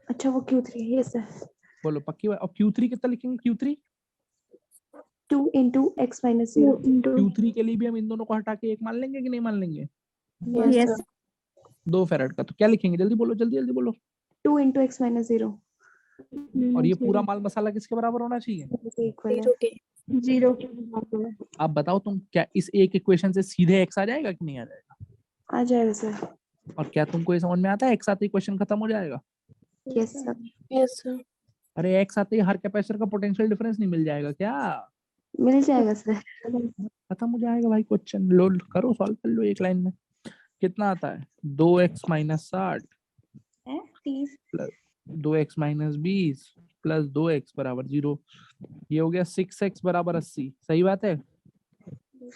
अच्छा वो Q3 yes sir. बोलो पक्की बात। और Q3 कितना लिखेंगे? Q3 2 into x minus 0. Q3 के लिए भी हम इन दोनों को हटा के एक मान लेंगे कि नहीं मान लेंगे? यस 2 फैराड का। तो क्या लिखेंगे? जल्दी बोलो, जल्दी जल्दी बोलो। 2 into x minus 0. और ये पूरा माल मसाला किसके बराबर होना चाहिए? Equal है. 0 के बराबर। आप बताओ तुम, क्या इस एक इक्वेशन से सीधे x आ जाएगा कि नहीं आ जाएगा? आ जाएगा सर. और क्या तुमको ये समझ में आता है x आते ही इक्वेशन खत्म हो जाएगा? Yes sir. Yes sir. अरे x आते ही हर कैपेसिटर का पोटेंशियल डिफरेंस नहीं मिल जाएगा क्या? मिल जाएगा सर. खत्म हो जाएगा भाई। क्वेश्चन लो, करो, सॉल्व कर लो एक लाइन में। कितना आता है? 2x minus 60 plus 2x minus 20 plus 2x बराबर 0। ये हो गया 6x बराबर 80। सही बात है?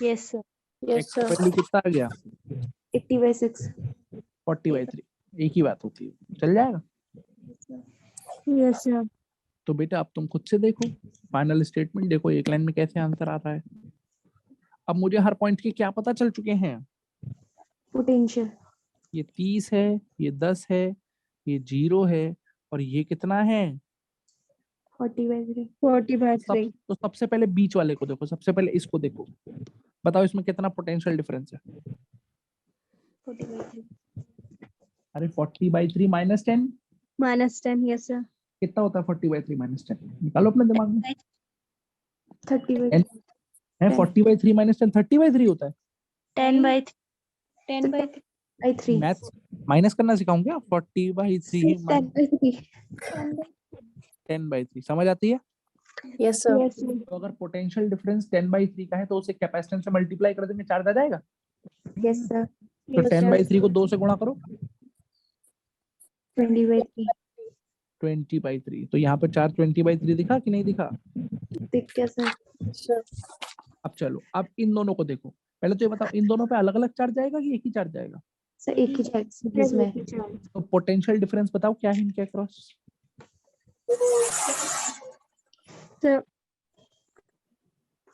Yes sir. x का वैल्यू कितना आ गया? 80/6. 40/3। एक ही बात होती है, चल जाएगा। Yes sir. तो बेटा अब तुम खुद से देखो, फाइनल स्टेटमेंट देखो एक लाइन में कैसे आंसर आता है। अब मुझे हर पॉइंट के क्या पता चल चुके हैं? Potential. ये 30 है, ये 10 है, ये 0 है, और ये कितना है? 40/3. 40/3। तो सबसे पहले बीच वाले को देखो, सबसे पहले इसको देखो। बताओ इसमें कितना पोटेंशियल डिफरेंस है? 40/3. अरे 40/3 माइनस 10 -10 यस सर। कितना होता है? 40/3 माइनस 10 निकालो अपने दिमाग में। 30/3. है 40/3 माइनस 10 30/3 होता है। 10/3। मैथ्स माइनस करना सिखाऊं क्या? 40/3 10/3. 10/3 समझ आती है? Yes sir. तो अगर पोटेंशियल डिफरेंस 10/3 का है तो उसे कैपेसिटेंस से मल्टीप्लाई कर देंगे, चार्ज आ जाएगा। Yes sir. तो 10/3 को 2 से गुणा करो, 20/3. 20/3। तो यहाँ पे चार्ज 20/3 दिखा कि नहीं दिखा? दिख गया सर. अब चलो, अब इन दोनों को देखो। पहले तो ये बताओ, इन दोनों पे अलग अलग चार्ज जाएगा कि एक ही चार्ज जाएगा? सर एक ही जाएगा सीरीज में. तो पोटेंशियल डिफरेंस बताओ क्या है इनके अक्रॉस? सर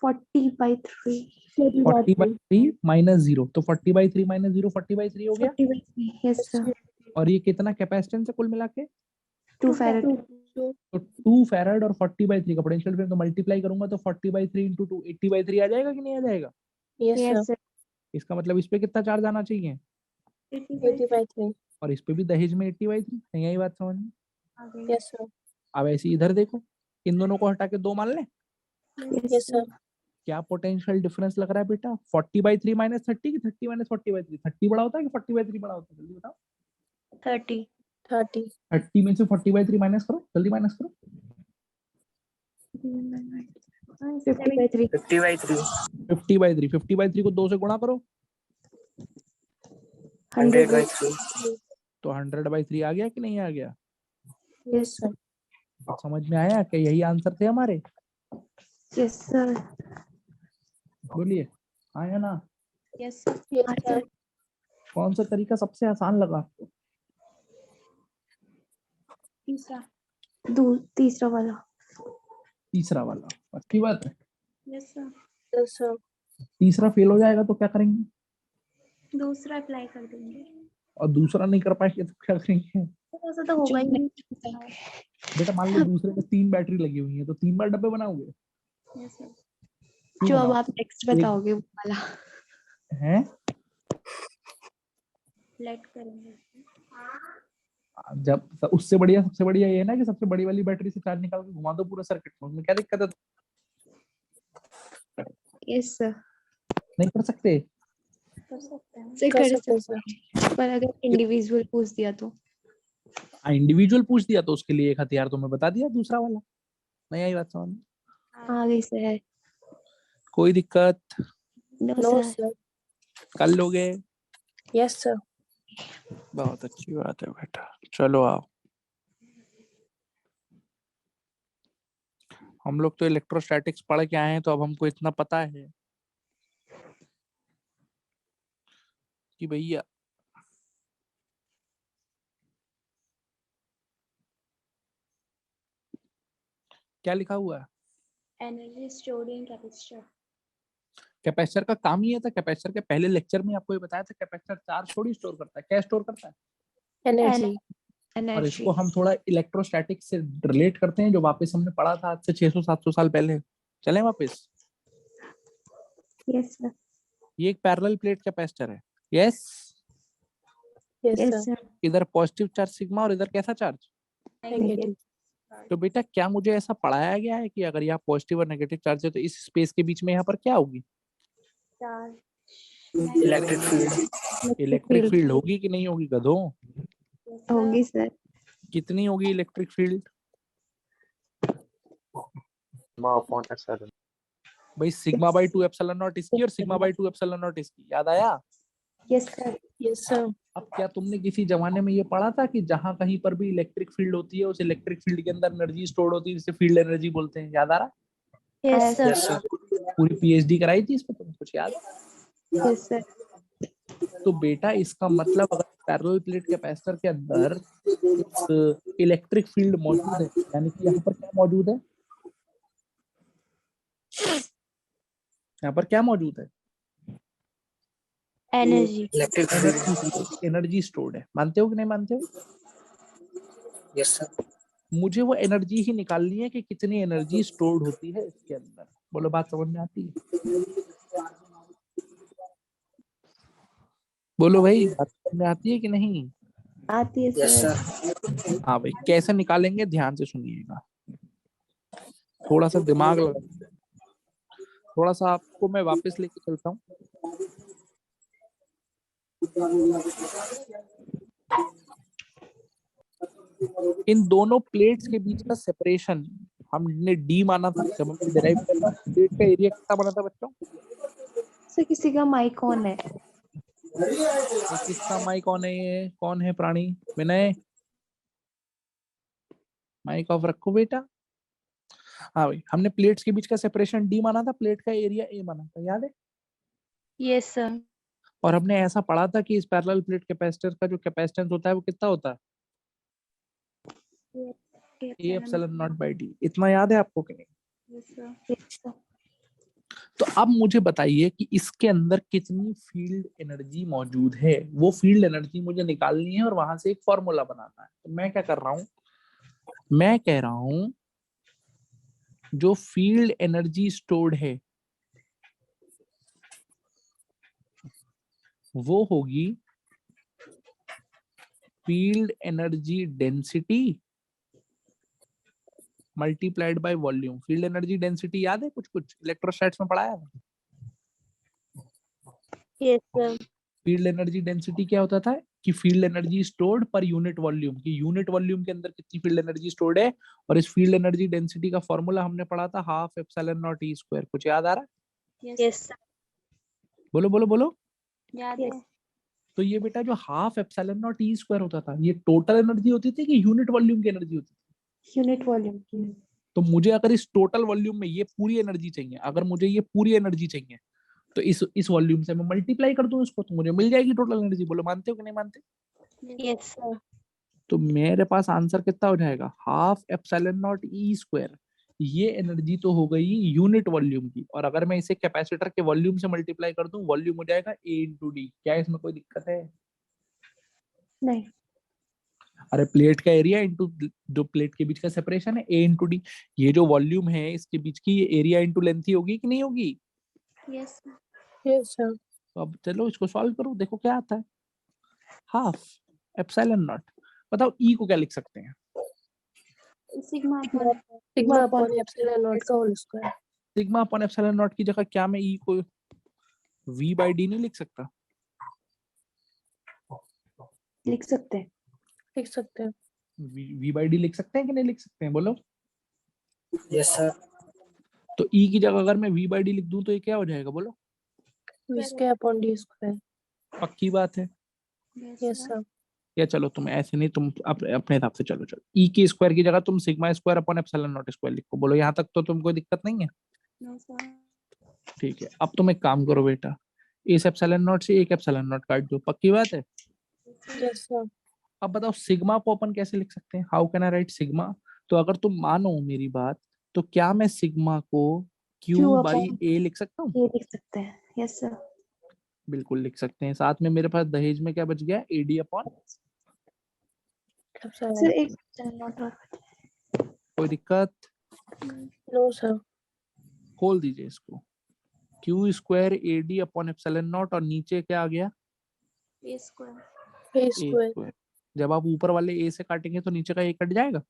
40/3. 40/3 माइनस 0। तो 40/3 माइनस 0 40/3 हो गया। 40/3. Yes sir. और ये कितना कैपेसिटेंस है कुल मिला के? 2 farad. तो 2 फैराड और 40/3 का पोटेंशियल डिफरेंस तो मल्टीप्लाई करूंगा तो 40/3 इंटू 2 80/3 आ जाएगा कि नहीं आ जाएगा? Yes sir. इसका मतलब इस पे कितना चार्ज आना चाहिए? 80/3 और इस पे भी दहेज में 80/3। नहीं आई बात समझ में? Yes sir. अब ऐसे इधर देखो, इन दोनों को हटा के 2 मान लें। Yes sir. क्या पोटेंशियल डिफरेंस लग रहा है बेटा? 40/3 माइनस 30 की 30 माइनस 40/3? 30 बड़ा होता है कि 40/3 बड़ा होता है? जल्दी बताओ। 30 30 में से 40/3 माइनस करो, जल्दी माइनस करो। 50/3. 50/3 50/3 50/3 को 2 से गुणा करो 100/3 तो 100/3 आ गया कि नहीं आ गया? Yes sir. समझ में आया? क्या यही आंसर थे हमारे? Yes sir. बोलिए, आया ना? Yes sir. कौन सा तरीका सबसे आसान लगा आपको? तीसरा वाला. तीसरा वाला। पक्की बात है? Yes sir. Yes sir. तीसरा फेल हो जाएगा तो क्या करेंगे? दूसरा अप्लाई कर देंगे. और दूसरा नहीं कर पाएंगे तो क्या करेंगे? ऐसा तो होगा ही नहीं. बेटा मान लो दूसरे में 3 बैटरी लगी हुई है तो 3 बार डब्बे बनाओगे? Yes sir. क्यों जो अब बनाओगे? आप नेक्स्ट बताओगे वो वाला. हैं? लेट करेंगे. जब उससे बढ़िया, सबसे बढ़िया ये है ना कि सबसे बड़ी वाली बैटरी से चार्ज निकाल के घुमा दो पूरा सर्किट में, उसमें क्या दिक्कत है? Yes sir. नहीं कर सकते? कर सकते हैं पर अगर इंडिविजुअल पूछ दिया तो. इंडिविजुअल पूछ दिया तो उसके लिए एक हथियार तो मैं बता दिया, दूसरा वाला। नहीं आई बात समझ में? आ गई सर. कोई दिक्कत? No sir. कर लोगे? Yes sir. बहुत अच्छी बात है बेटा, चलो आओ। हम लोग तो इलेक्ट्रोस्टैटिक्स पढ़ के आए हैं तो अब हमको इतना पता है कि भैया क्या लिखा हुआ है? Energy stored in capacitor. Capacitor का काम ही है था। कैपेसिटर के पहले लेक्चर में आपको ये बताया था कैपेसिटर चार्ज थोड़ी स्टोर करता है, क्या स्टोर करता है? एनर्जी और एनर्जी इसको हम थोड़ा इलेक्ट्रोस्टैटिक से रिलेट करते हैं, जो वापस हमने पढ़ा था आज से 600-700 साल पहले। चलें वापस। यस सर ये एक पैरेलल प्लेट कैपेसिटर है। यस, यस सर इधर पॉजिटिव चार्ज सिग्मा और इधर कैसा चार्ज? नेगेटिव तो बेटा क्या मुझे ऐसा पढ़ाया गया है कि अगर यहाँ पॉजिटिव और नेगेटिव चार्ज है तो इस स्पेस के बीच में यहाँ पर क्या होगी? Charge electric field. Electric field होगी कि नहीं होगी गधों? होगी सर कितनी होगी इलेक्ट्रिक फील्ड? भाई सिग्मा बाई 2 एप्सिलॉन नॉट इसकी और सिग्मा बाई 2 एप्सिलॉन नॉट इसकी। याद आया? यस सर अब क्या तुमने किसी जमाने में ये पढ़ा था कि जहां कहीं पर भी इलेक्ट्रिक फील्ड होती है उस इलेक्ट्रिक फील्ड के अंदर एनर्जी स्टोर्ड होती है जिसे फील्ड एनर्जी बोलते हैं? याद आ रहा? Yes yes sir. पूरी पीएचडी कराई थी इस पे, तुम कुछ याद? यस सर तो बेटा इसका मतलब अगर पैरेलल प्लेट कैपेसिटर के अंदर इलेक्ट्रिक फील्ड मौजूद है, यानी कि यहाँ पर क्या मौजूद है? यहाँ पर क्या मौजूद है? Energy. Electric field. Energy stored है। मानते हो कि नहीं मानते हो? Yes sir. मुझे वो एनर्जी ही निकालनी है कि कितनी एनर्जी स्टोर्ड होती है इसके अंदर। बोलो बात समझ में आती है? बोलो भाई, बात समझ में आती है कि नहीं? आती है यस सर सर। हाँ भाई, कैसे निकालेंगे ध्यान से सुनिएगा, थोड़ा सा दिमाग लगा। थोड़ा सा आपको मैं वापस लेके चलता हूँ। इन दोनों प्लेट्स के बीच का सेपरेशन हमने डी माना था जब हमने डिराइव किया था। प्लेट का एरिया कितना बना था बच्चों? सर किसी का माइक ऑन है ये किसका माइक ऑन है? ये कौन है प्राणी? विनय, माइक ऑफ रखो बेटा। हाँ भाई, हमने प्लेट्स के बीच का सेपरेशन डी माना था, प्लेट का एरिया ए माना था, याद है? Yes sir. और हमने ऐसा पढ़ा था कि इस पैरेलल प्लेट कैपेसिटर का जो कैपेसिटेंस होता है वो कितना होता है? A epsilon not by D. इतना याद है आपको कि नहीं? तो अब मुझे बताइए कि इसके अंदर कितनी फील्ड एनर्जी मौजूद है। वो फील्ड एनर्जी मुझे निकालनी है और वहां से एक फॉर्मूला बनाना है। तो मैं क्या कर रहा हूं, मैं कह रहा हूं जो फील्ड एनर्जी स्टोर्ड है वो होगी field energy density multiplied by volume. Field energy density याद है? कुछ कुछ इलेक्ट्रोस्टैट्स में पढ़ाया है। Yes sir. Field energy density क्या होता था कि field energy stored per unit volume, की यूनिट वॉल्यूम के अंदर कितनी फील्ड एनर्जी स्टोर्ड है। और इस फील्ड एनर्जी डेंसिटी का फॉर्मूला हमने पढ़ा था half epsilon not E square. कुछ याद आ रहा है? Yes sir. बोलो बोलो बोलो। याद है। तो ये बेटा जो half epsilon not E square होता था ये टोटल एनर्जी होती थी कि यूनिट वॉल्यूम की एनर्जी होती थी? यूनिट वॉल्यूम की तो मुझे अगर इस टोटल वॉल्यूम में ये पूरी एनर्जी चाहिए, अगर मुझे ये पूरी एनर्जी चाहिए तो इस वॉल्यूम से मैं मल्टीप्लाई कर दूं इसको तो मुझे मिल जाएगी टोटल एनर्जी। बोलो मानते हो कि नहीं मानते? Yes sir. तो मेरे पास आंसर कितना हो जाएगा? Half epsilon not E square. ये एनर्जी तो हो गई यूनिट वॉल्यूम की, और अगर मैं इसे कैपेसिटर के वॉल्यूम से मल्टीप्लाई कर दूं वॉल्यूम हो जाएगा ए इंटू डी। क्या इसमें कोई दिक्कत है? नहीं अरे प्लेट का एरिया इंटू जो प्लेट के बीच का सेपरेशन है ए इंटू डी। ये जो वॉल्यूम है इसके बीच की ये एरिया इंटू लेंथ ही होगी कि नहीं होगी? यस यस सर तो अब चलो इसको सॉल्व करो, देखो क्या आता है। हाफ एप्सिलॉन नॉट, बताओ ई को क्या लिख सकते हैं? Sigma sigma upon epsilon naught का whole square sigma upon epsilon naught की जगह क्या मैं ई को वी बाई डी नहीं लिख सकता? लिख सकते हैं वी बाई डी लिख सकते हैं कि नहीं लिख सकते हैं? बोलो। Yes sir. तो ई की जगह अगर मैं वी बाई डी लिख दूं तो ये क्या हो जाएगा? बोलो। V square upon D square पक्की बात है? यस सर या चलो तुम ऐसे नहीं, तुम अपने हिसाब से चलो चलो ई की स्क्वायर की जगह तुम sigma square upon epsilon not square लिखो। बोलो यहाँ तक तो तुम कोई दिक्कत नहीं है? ठीक है, अब तुम एक काम करो बेटा, इस एप्सिलॉन नॉट से एक एप्सिलॉन नॉट काट दो। पक्की बात है? यस सर अब बताओ सिग्मा को अपन कैसे लिख सकते हैं? How can I right sigma? तो अगर तुम मानो मेरी बात तो क्या मैं सिग्मा को Q Q upon बाई ए लिख सकता हूँ? ये लिख सकते हैं। Yes sir. बिल्कुल लिख सकते हैं। साथ में मेरे पास दहेज में क्या बच गया? AD upon. सर एक नोट और कोई दिक्कत? No sir. खोल दीजिए इसको। Q square AD upon epsilon naught, और नीचे क्या आ गया? A square. A A square. Square. जब आप ऊपर वाले ए से काटेंगे तो नीचे का ए कट जाएगा।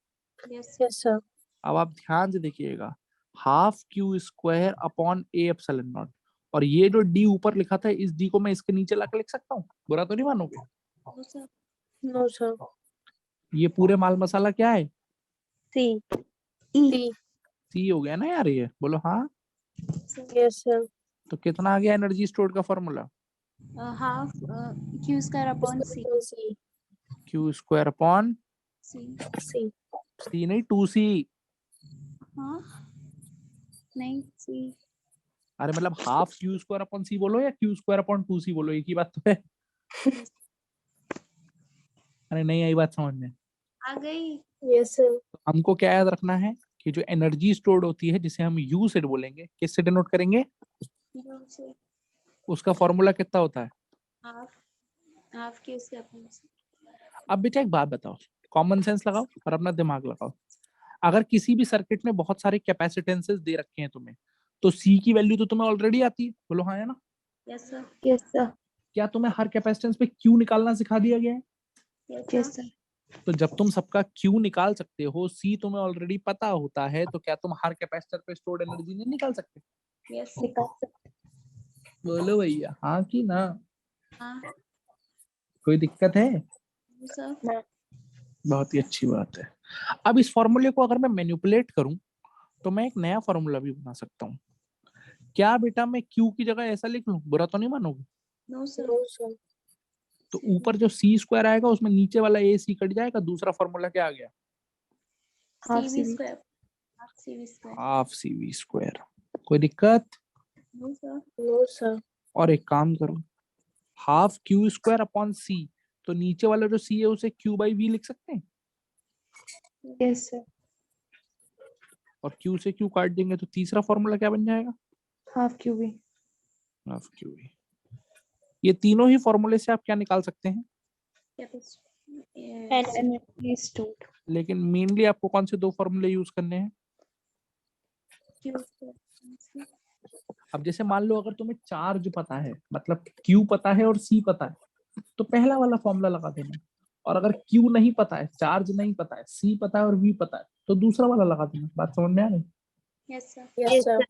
यस. Yes sir. अब आप ध्यान से देखिएगा, half Q square upon A epsilon naught, और ये जो डी ऊपर लिखा था, इस डी को मैं इसके नीचे लाकर लिख सकता हूँ? बुरा तो नहीं मानोगे? No sir. No sir. ये पूरे माल मसाला क्या है? सी ई सी हो गया ना यार, ये बोलो हाँ। Yes sir. तो कितना आ गया एनर्जी स्टोर का formula? Half Q square upon C. C Q square upon C. C C नहीं, 2c। हाँ. नहीं सी. अरे मतलब half Q square upon C बोलो या क्यू स्क्वायर अपॉन 2c बोलो, एक ही बात तो है। अरे नहीं आई बात समझ में? आ गई. Yes sir. तो हमको क्या याद रखना है कि जो एनर्जी स्टोर्ड होती है, जिसे हम यू से बोलेंगे, किससे डिनोट करेंगे? यू से. उसका फॉर्मूला कितना होता है? Half. Half Q square upon C. अब बेटा एक बात बताओ, कॉमन सेंस लगाओ और अपना दिमाग लगाओ। अगर किसी भी सर्किट में बहुत सारे कैपेसिटेंसेस दे रखे हैं तुम्हें, तो सी की वैल्यू तो तुम्हें ऑलरेडी आती है, बोलो हाँ या ना? Yes sir. Yes sir. क्या तुम्हें हर कैपेसिटेंस पे क्यू निकालना सिखा दिया गया है? Yes sir. तो जब तुम सबका क्यू निकाल सकते हो, सी तुम्हें ऑलरेडी पता होता है, तो क्या तुम हर कैपेसिटर पे स्टोर्ड एनर्जी नहीं निकाल सकते? यस. निकाल सकते। बोलो भैया हाँ कि ना? हाँ. कोई दिक्कत है? सर. बहुत ही अच्छी बात है। अब इस फॉर्मूले को अगर मैं मैनिपुलेट करूं, तो मैं एक नया फॉर्मूला भी बना सकता हूँ। क्या बेटा मैं क्यू की जगह ऐसा लिख लूं? बुरा तो नहीं मानोगे? No sir. No sir. तो ऊपर जो सी स्क्वायर आएगा, उसमें नीचे वाला ए सी कट जाएगा। दूसरा फॉर्मूला क्या आ गया? Half C C V square. Half C V square. Half C V square. कोई दिक्कत? No sir. No sir. और एक काम करो, half Q square upon C, तो नीचे वाला जो सी है उसे क्यू बाई वी लिख सकते हैं, यस सर। और क्यू से क्यू काट देंगे तो तीसरा फॉर्मूला क्या बन जाएगा? Half Q B. Half Q V. ये तीनों ही फॉर्मूले से आप क्या निकाल सकते हैं? Energy stored. लेकिन मेनली आपको कौन से दो फॉर्मूले यूज करने हैं? Q square. अब जैसे मान लो अगर तुम्हें चार्ज पता है, मतलब क्यू पता है और सी पता है, तो पहला वाला फॉर्मूला लगा देना। और अगर क्यू नहीं पता है, चार्ज नहीं पता है, सी पता है और वी पता है, तो दूसरा वाला लगा देना। बात समझ में आ रही? Yes sir. Yes sir.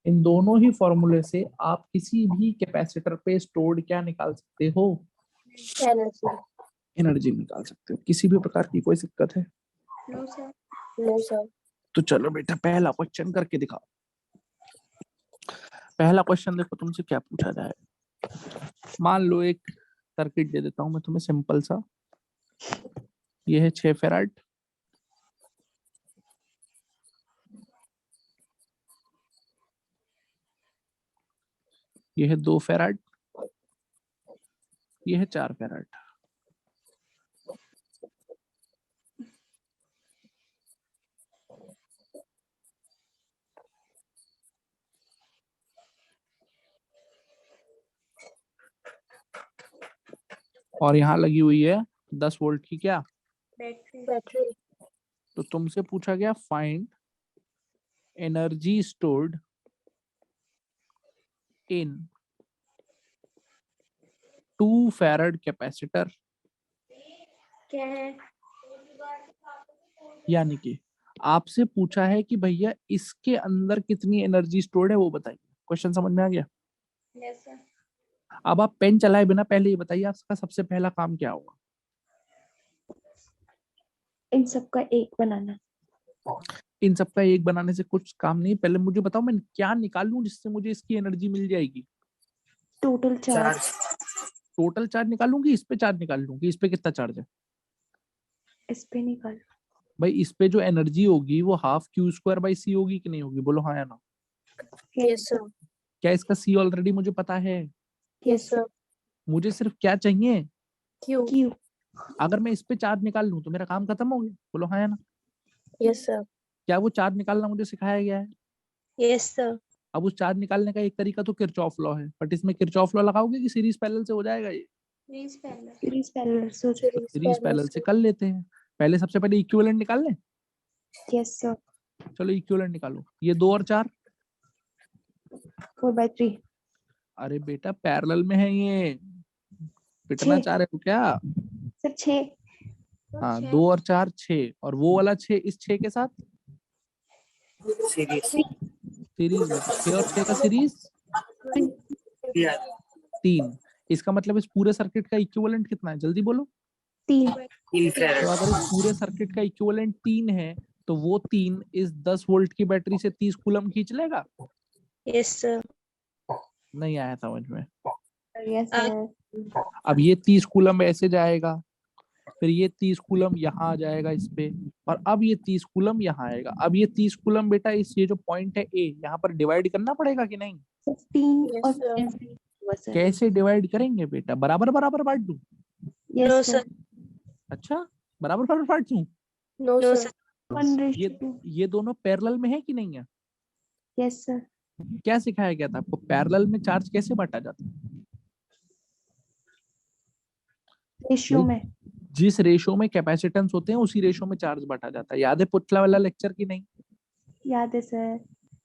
इन दोनों ही फॉर्मूले से आप किसी भी कैपेसिटर पे स्टोर्ड क्या निकाल सकते हो? एनर्जी। एनर्जी निकाल सकते हो। किसी भी प्रकार की कोई दिक्कत है? No sir. No sir. तो चलो बेटा पहला क्वेश्चन करके दिखाओ। पहला क्वेश्चन देखो तुमसे क्या पूछा जाए। मान लो एक सर्किट दे देता हूं मैं तुम्हें सिंपल सा। ये है 6 फेराड, ये है 2 फेराड, ये है 4 फेराड। और यहाँ लगी हुई है 10 वोल्ट की क्या? बैटरी. बैटरी। तो तुमसे पूछा गया find energy stored in 2 farad capacitor, क्या है? यानी कि आपसे पूछा है कि भैया इसके अंदर कितनी एनर्जी स्टोर्ड है वो बताइए। क्वेश्चन समझ में आ गया? Yes sir. अब आप पेन चलाए बिना पहले ये बताइए आपका सबसे पहला काम क्या होगा? इन सबका एक बनाना। इन सबका एक बनाने से कुछ काम नहीं। पहले मुझे बताओ मैं क्या निकालूं जिससे मुझे इसकी एनर्जी मिल जाएगी? Total charge. Charge. Total charge निकालूंगी, इस पे चार्ज निकाल लूंगी? इस पे कितना चार्ज है? इस पे निकाल। भाई इस पे जो एनर्जी होगी वो हाफ क्यू स्क्वायर बाई सी होगी कि नहीं होगी? बोलो हाँ या ना? Yes sir. क्या इसका सी ऑलरेडी मुझे पता है? Yes sir. मुझे सिर्फ क्या चाहिए? क्यू। क्यू। अगर मैं इस पे चार्ज निकाल लूं तो मेरा काम खत्म हो गया। बोलो हाँ या ना? Yes sir. क्या वो चार्ज निकालना मुझे सिखाया गया है? Yes sir. अब उस चार्ज निकालने का एक तरीका तो किरचॉफ लॉ है, बट इसमें किरचॉफ लॉ लगाओगे कि सीरीज पैरेलल से हो जाएगा ये? सीरीज पैरेलल तो सीरीज पैरेलल से कर लेते हैं। पहले सबसे पहले इक्विवेलेंट निकाल लें। Yes sir. चलो इक्विवेलेंट निकालो। ये 2 और 4। 4/3 अरे बेटा पैरेलल में है ये, पिटना चाह रहे हो क्या? सर 6 हाँ 2 और 4 6, और वो वाला 6 इस 6 के साथ सीरीज सीरीज में। 6 और 6 का सीरीज 3। इसका मतलब इस पूरे सर्किट का इक्विवेलेंट कितना है? जल्दी बोलो। 3 3 तो फैराड अगर इस पूरे सर्किट का इक्विवेलेंट 3 है तो वो 3 इस 10 वोल्ट की बैटरी से 30 कूलम खींच लेगा। Yes sir. नहीं आया समझ में? Yes sir. अब ये 30 कूलम ऐसे जाएगा, फिर ये 30 कूलम यहाँ आ जाएगा इस पे, और अब ये 30 कूलम यहाँ आएगा। अब ये 30 कूलम बेटा इस ये जो पॉइंट है ए, यहाँ पर डिवाइड करना पड़ेगा कि नहीं? 15 और सर। कैसे डिवाइड करेंगे बेटा? बराबर बराबर बांट दूं? No yes sir. सर। अच्छा बराबर बराबर बांट दूं? No sir. 1:2 ये दोनों पैरेलल में है कि नहीं है? Yes sir. क्या सिखाया गया था आपको? पैरेलल में चार्ज कैसे बांटा जाता है? रेशियो में। जिस रेशो में कैपेसिटेंस होते हैं उसी रेशो में चार्ज बांटा जाता है। याद है पिछला वाला लेक्चर की नहीं? याद है सर।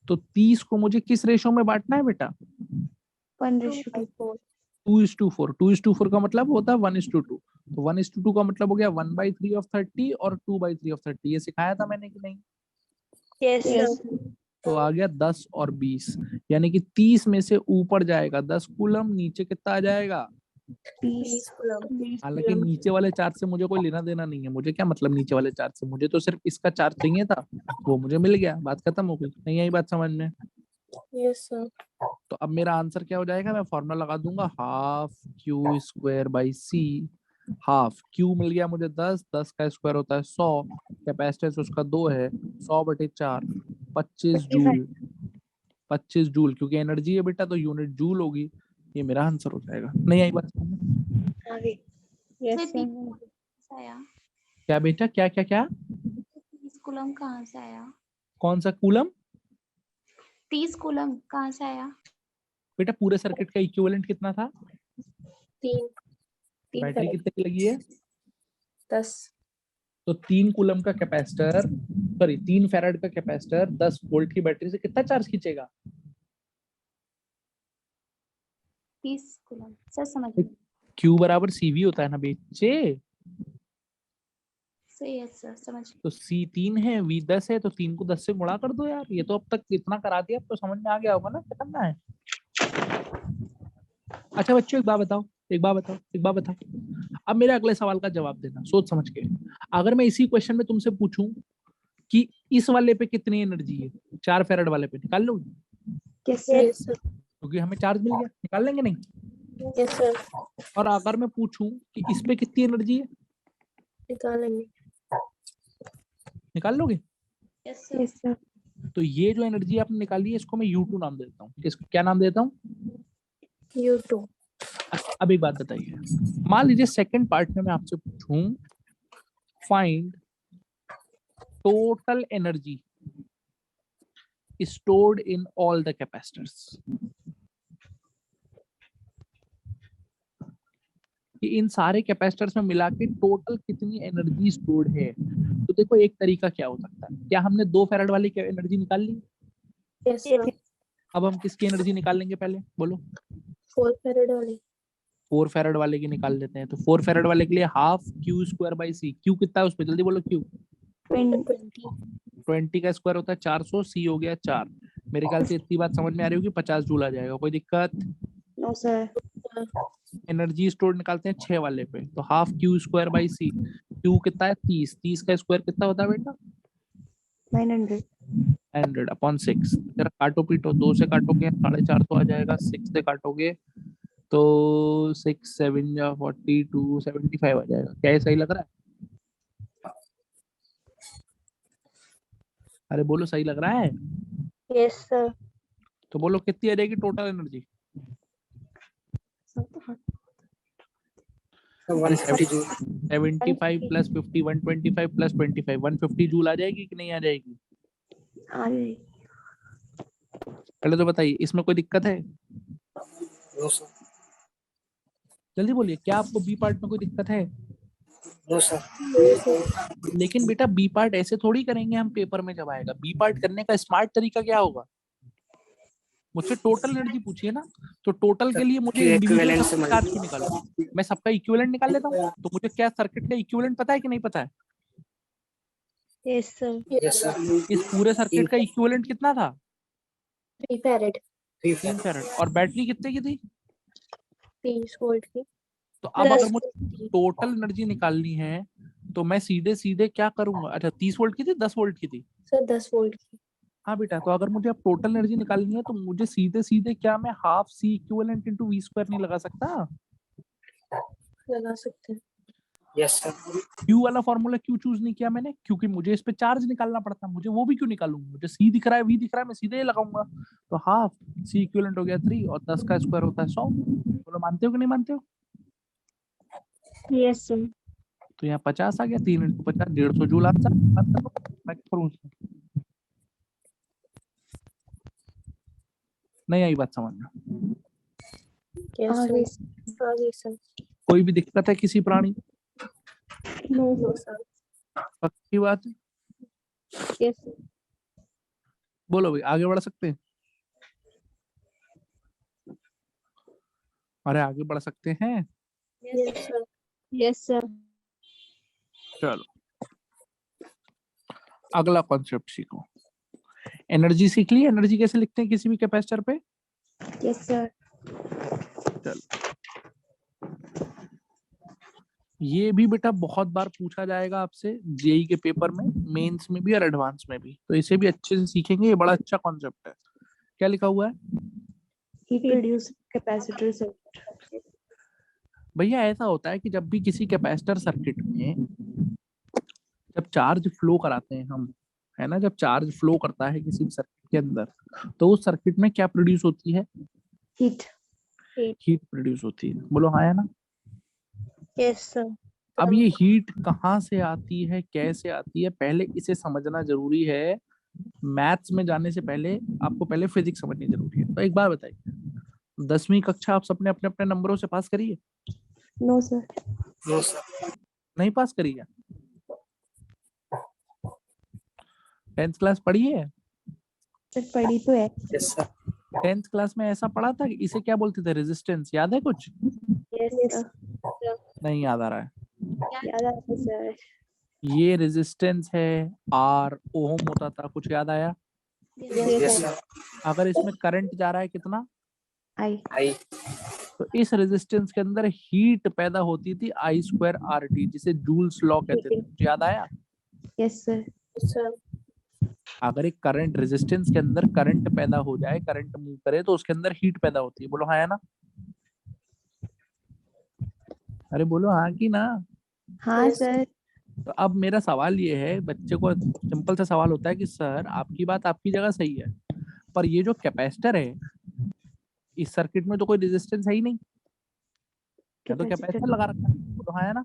तो 30 को मुझे किस रेशो में बांटना है बेटा? 1:2 2:4। 2:4 का मतलब होता है 1:2। तो 1:2 का मतलब हो गया 1/3 ऑफ 30 और 2/3 ऑफ 30। ये सिखाया था मैंने कि नहीं? Yes yes sir. तो आ गया 10 और 20, यानी कि 30 में से ऊपर जाएगा 10 कूलम, नीचे कितना आ जाएगा? 20 हालांकि नीचे वाले चार्ज से मुझे कोई लेना देना नहीं है। मुझे क्या मतलब नीचे वाले चार्ज से? मुझे तो सिर्फ इसका चार्ज चाहिए था, वो मुझे मिल गया, बात खत्म हो गई। नहीं आई बात समझ में? Yes sir. तो अब मेरा आंसर क्या हो जाएगा? मैं फॉर्मूला लगा दूंगा, half Q square by C. Half Q मिल गया मुझे 10, 10 का स्क्वायर होता है 100, कैपेसिटेंस उसका 2 है, 100/4 25 जूल। 25 जूल, क्योंकि एनर्जी है बेटा तो यूनिट जूल होगी। ये मेरा आंसर हो जाएगा। नहीं आई बात समझ में? Yes sir. आया क्या बेटा? क्या क्या क्या? 30 कूलम कहाँ से आया? कौन सा कूलम? 30 कूलम कहाँ से आया? बेटा पूरे सर्किट का इक्विवेलेंट कितना था? 3 बैटरी कितने की लगी है? 10 तो 3 कूलम का कैपेसिटर, सॉरी 3 फैराड का कैपेसिटर 10 वोल्ट की बैटरी से कितना चार्ज खींचेगा? 30 कूलम सर समझ में Q बराबर CV होता है ना बेचे? सही है सर समझ तो C 3 है, V 10 है, तो 3 को 10 से गुणा कर दो यार। ये तो अब तक इतना करा दिया, अब तो समझ में आ गया होगा ना क्या करना है। अच्छा बच्चों एक बात बताओ। अब मेरे अगले सवाल का जवाब देना सोच समझ के। अगर मैं इसी क्वेश्चन में तुमसे पूछूं कि इस वाले पे कितनी एनर्जी है, 4 फैराड वाले पे, निकाल लो? Yes sir. क्योंकि हमें चार्ज मिल गया, निकाल लेंगे नहीं? Yes sir. और अगर मैं पूछूं कि इस पे कितनी एनर्जी है, निकालेंगे। निकाल लोगे? Yes yes sir. तो ये जो एनर्जी आपने निकाली है इसको मैं U2 नाम देता हूँ। इसको क्या नाम देता हूँ? U2। अब एक बात बताइए, मान लीजिए सेकंड पार्ट में मैं आपसे पूछूं find total energy stored in all the capacitors, कि इन सारे कैपेसिटर्स में मिला के टोटल कितनी एनर्जी स्टोर्ड है। तो देखो एक तरीका क्या हो सकता है, क्या हमने 2 फैराड वाली एनर्जी निकाल ली? Yes sir. अब हम किसकी एनर्जी निकाल लेंगे पहले बोलो? 4 फैराड वाली। 4 फैराड वाले की निकाल लेते हैं। तो 4 फैराड वाले के लिए half Q square by C. Q कितना है उसमें? जल्दी बोलो। क्यू 20 का स्क्वायर होता है 400, सी हो गया 4। मेरे ख्याल से इतनी बात समझ में आ रही होगी, 50 जूल आ जाएगा। कोई दिक्कत? No sir. एनर्जी स्टोर निकालते हैं 6 वाले पे, तो half Q square by C. Q कितना है? 30। 30 का स्क्वायर कितना होता है बेटा? 900। 100/6। जरा काटो पीटो, 2 से काटोगे 450 आ जाएगा, 6 से काटोगे तो 6 7 या 42 75 आ जाएगा। क्या ये सही लग रहा है? अरे बोलो सही लग रहा है? Yes sir. तो बोलो कितनी आ जाएगी टोटल एनर्जी? 150 जूल 75 + 50 125 + 25 150 जूल आ जाएगी कि नहीं आ जाएगी? आ गई। पहले तो बताइए इसमें कोई दिक्कत है? No sir. जल्दी बोलिए, क्या आपको बी पार्ट में कोई दिक्कत है? No sir. लेकिन बेटा बी पार्ट ऐसे थोड़ी करेंगे हम पेपर में जब आएगा। बी पार्ट करने का स्मार्ट तरीका क्या होगा? मुझसे टोटल एनर्जी पूछिए ना, तो टोटल के लिए मुझे इंडिविजुअल इक्विवेलेंट से सबका चार्ज क्यों निकालूं? मैं सबका इक्विवेलेंट निकाल लेता हूँ। तो मुझे क्या सर्किट का इक्विवेलेंट पता है कि नहीं पता है? Yes sir. Yes sir. इस पूरे सर्किट का इक्विवेलेंट कितना था? 3 फैरेड 3 फैराड। और बैटरी कितने की थी? 30 वोल्ट की। तो अब अगर 10 मुझे टोटल एनर्जी निकालनी है तो मैं सीधे सीधे क्या करूंगा? अच्छा 30 वोल्ट की थी, 10 वोल्ट की थी? सर 10 वोल्ट की। हाँ बेटा, तो अगर मुझे अब टोटल एनर्जी निकालनी है तो मुझे सीधे सीधे क्या मैं half C equivalent into V square नहीं लगा सकता? लगा सकते हैं। Yes sir. क्यू वाला फॉर्मूला क्यों चूज नहीं किया मैंने? क्योंकि मुझे इस पे चार्ज निकालना पड़ता। मुझे वो भी क्यों निकालूंगा? मुझे सी दिख रहा है, वी दिख रहा है, मैं सीधे ही लगाऊंगा। तो हाफ सी इक्विवेलेंट हो गया 3 और 10 का स्क्वायर होता है 100। बोलो मानते हो कि नहीं मानते हो? Yes sir. तो यहाँ 50 आ गया, 3 इंटू 50 150 जूल आंसर। मैं क्या करूँ उसमें? नहीं आई बात समझ में? यस आ गई। सर। आगे सर। कोई भी दिक्कत है किसी प्राणी? No sir. पक्की बात है? Yes sir. बोलो भाई, आगे बढ़ सकते हैं? अरे आगे बढ़ सकते हैं। Yes sir. Yes sir. चलो अगला कॉन्सेप्ट सीखो। एनर्जी सीख ली? एनर्जी कैसे लिखते हैं किसी भी कैपेसिटर पे? Yes sir. चलो ये भी बेटा बहुत बार पूछा जाएगा आपसे जेई के पेपर में, मेंस में भी और एडवांस में भी, तो इसे भी अच्छे से सीखेंगे। ये बड़ा अच्छा कॉन्सेप्ट है। क्या लिखा हुआ है हीट प्रोड्यूस कैपेसिटर सर्किट। भैया? ऐसा होता है कि जब भी किसी कैपेसिटर सर्किट में जब चार्ज फ्लो कराते हैं हम, है ना, जब चार्ज फ्लो करता है किसी भी सर्किट के अंदर तो उस सर्किट में क्या प्रोड्यूस होती है? हीट। हीट प्रोड्यूस होती है। बोलो हाँ या ना? Yes sir. अब ये हीट कहाँ से आती है, कैसे आती है, पहले इसे समझना जरूरी है। मैथ्स में जाने से पहले आपको पहले फिजिक्स समझनी जरूरी है। तो एक बार बताइए, 10वीं कक्षा आप सबने अपने अपने नंबरों से पास करी है? No sir. No sir. नहीं पास करी है? 10th क्लास पढ़ी है? सर पढ़ी तो है। Yes sir. 10th क्लास में ऐसा पढ़ा था कि इसे क्या बोलते थे? रेजिस्टेंस। याद है कुछ? Yes sir. नहीं याद आ रहा है? याद आता है सर। ये रेजिस्टेंस है, आर ओम होता था, कुछ याद आया? Yes sir. अगर इसमें करंट जा रहा है कितना, आई। आई। तो इस रेजिस्टेंस के अंदर हीट पैदा होती थी आई स्क्वायर आर टी, जिसे जूल्स लॉ कहते थे। कुछ याद आया? Yes sir. सर। अगर एक करंट रेजिस्टेंस के अंदर करंट पैदा हो जाए, करंट मूव करे, तो उसके अंदर हीट पैदा होती है। बोलो हाँ या ना? अरे बोलो हाँ की ना? हाँ सर। तो अब मेरा सवाल ये है, बच्चे को सिंपल सा सवाल होता है कि सर आपकी बात आपकी जगह सही है, पर ये जो कैपेसिटर है इस सर्किट में तो कोई रेजिस्टेंस है ही नहीं, या तो कैपेसिटर लगा रखा है। बोलो हाँ या ना?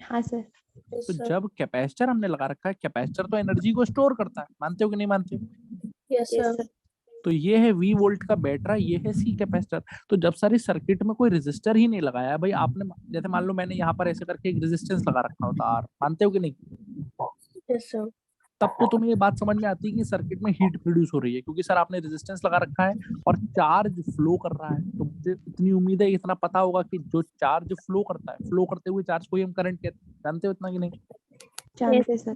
हाँ सर। तो जब कैपेसिटर हमने लगा रखा है, कैपेसिटर तो एनर्जी को स्टोर करता है। मानते हो कि नहीं मानते हो? Yes sir. तो ये है वी वोल्ट का बैटरा, ये है सी कैपेसिटर। तो जब सारी सर्किट में कोई रेजिस्टर ही नहीं लगाया भाई आपने, जैसे मान लो मैंने यहाँ पर ऐसे करके एक रेजिस्टेंस लगा रखा होता आर, मानते हो कि नहीं? Yes sir. तब तो तुम्हें ये बात समझ में आती है कि सर्किट में हीट प्रोड्यूस हो रही है, क्योंकि सर आपने रेजिस्टेंस लगा रखा है और चार्ज फ्लो कर रहा है। तो मुझे इतनी उम्मीद है, इतना पता होगा कि जो चार्ज फ्लो करता है, फ्लो करते हुए चार्ज को ही हम करंट कहते हैं। जानते हो इतना कि नहीं? जानते सर।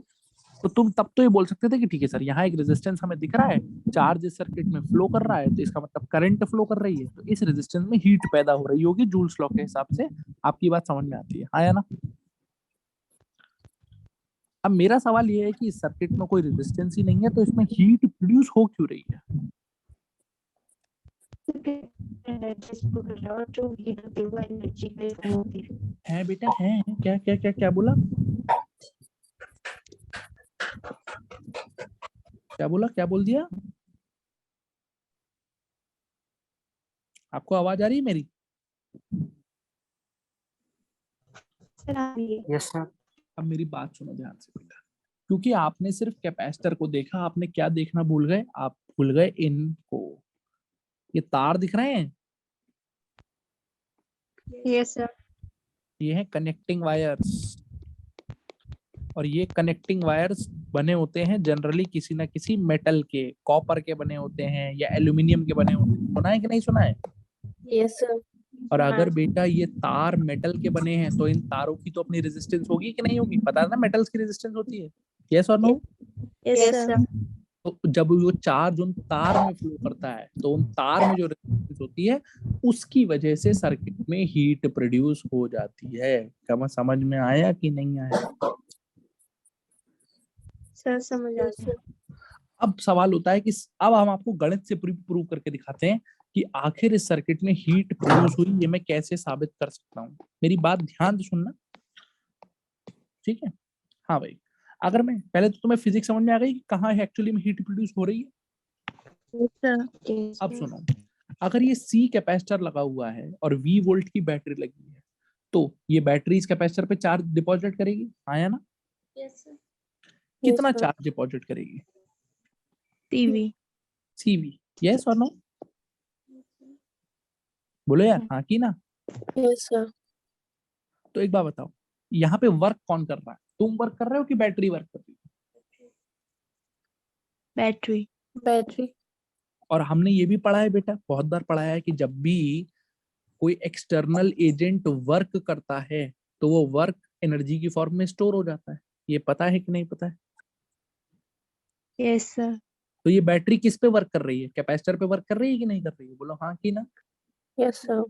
तो तुम तब तो ये बोल सकते थे कि ठीक है सर, यहाँ एक रेजिस्टेंस हमें दिख रहा है, चार्ज इस सर्किट में फ्लो कर रहा है, तो इसका मतलब करंट फ्लो कर रही है, तो इस रेजिस्टेंस में हीट पैदा हो रही होगी जूल्स लॉ के हिसाब से। आपकी बात समझ में आती है हाँ या ना? अब मेरा सवाल ये है कि इस सर्किट में कोई रेजिस्टेंस ही नहीं है, तो इसमें हीट प्रोड्यूस हो क्यों रही है? और जो हीट होती है वो एनर्जी के लिए होती है। है बेटा है? क्या क्या क्या क्या बोला? क्या बोला? क्या बोल दिया? आपको आवाज आ रही है मेरी? सर आ रही है। Yes sir. अब मेरी बात सुनो ध्यान से बेटा। क्योंकि आपने सिर्फ कैपेसिटर को देखा, आपने क्या देखना भूल गए, आप भूल गए इनको। ये तार दिख रहे हैं, यस सर। ये है कनेक्टिंग वायर्स, और ये कनेक्टिंग वायर्स बने होते हैं जनरली किसी ना किसी मेटल के, कॉपर के बने होते हैं या एल्यूमिनियम के बने होते हैं। सुना है कि नहीं सुना है? Yes sir. और अगर बेटा ये तार मेटल के बने हैं तो इन तारों की तो अपनी रेजिस्टेंस होगी कि नहीं होगी? पता है ना मेटल्स की रेजिस्टेंस होती है, यस और नो? Yes sir. तो जब वो चार्ज उन तार में फ्लो करता है तो उन तार में जो रेजिस्टेंस होती है उसकी वजह से सर्किट में हीट प्रोड्यूस हो जाती है। क्या समझ में आया कि नहीं आया? सर समझ आ गया। अब सवाल होता है कि अब हम आपको गणित से प्रूव करके दिखाते हैं कि आखिर इस सर्किट में हीट प्रोड्यूस हुई, ये मैं कैसे साबित कर सकता हूँ। मेरी बात ध्यान से सुनना, ठीक है? हाँ भाई, अगर मैं पहले तो तुम्हें फिजिक्स समझ में आ गई कि कहाँ है एक्चुअली में हीट प्रोड्यूस हो रही है। Yes sir. अब सुनो, अगर ये सी कैपेसिटर लगा हुआ है और वी वोल्ट की बैटरी लगी है तो ये बैटरी इस कैपेसिटर पे चार्ज डिपॉजिट करेगी, आया ना? Yes sir. कितना चार्ज डिपॉजिट करेगी? टीवी। सीवी, यस और नो? बोलो यार, हाँ की ना? Yes sir. तो एक बात बताओ, यहाँ पे वर्क कौन कर रहा है? तुम वर्क कर रहे हो कि बैटरी वर्क कर रही है? बैटरी। बैटरी। और हमने ये भी पढ़ा है बेटा, बहुत बार पढ़ा है कि जब भी कोई एक्सटर्नल एजेंट वर्क करता है तो वो वर्क एनर्जी की फॉर्म में स्टोर हो जाता है। ये पता है कि नहीं पता है? Yes sir. तो ये बैटरी किस पे वर्क कर रही है? कैपेसिटर पे वर्क कर रही है कि नहीं कर रही है? बोलो हाँ कि ना? Yes sir.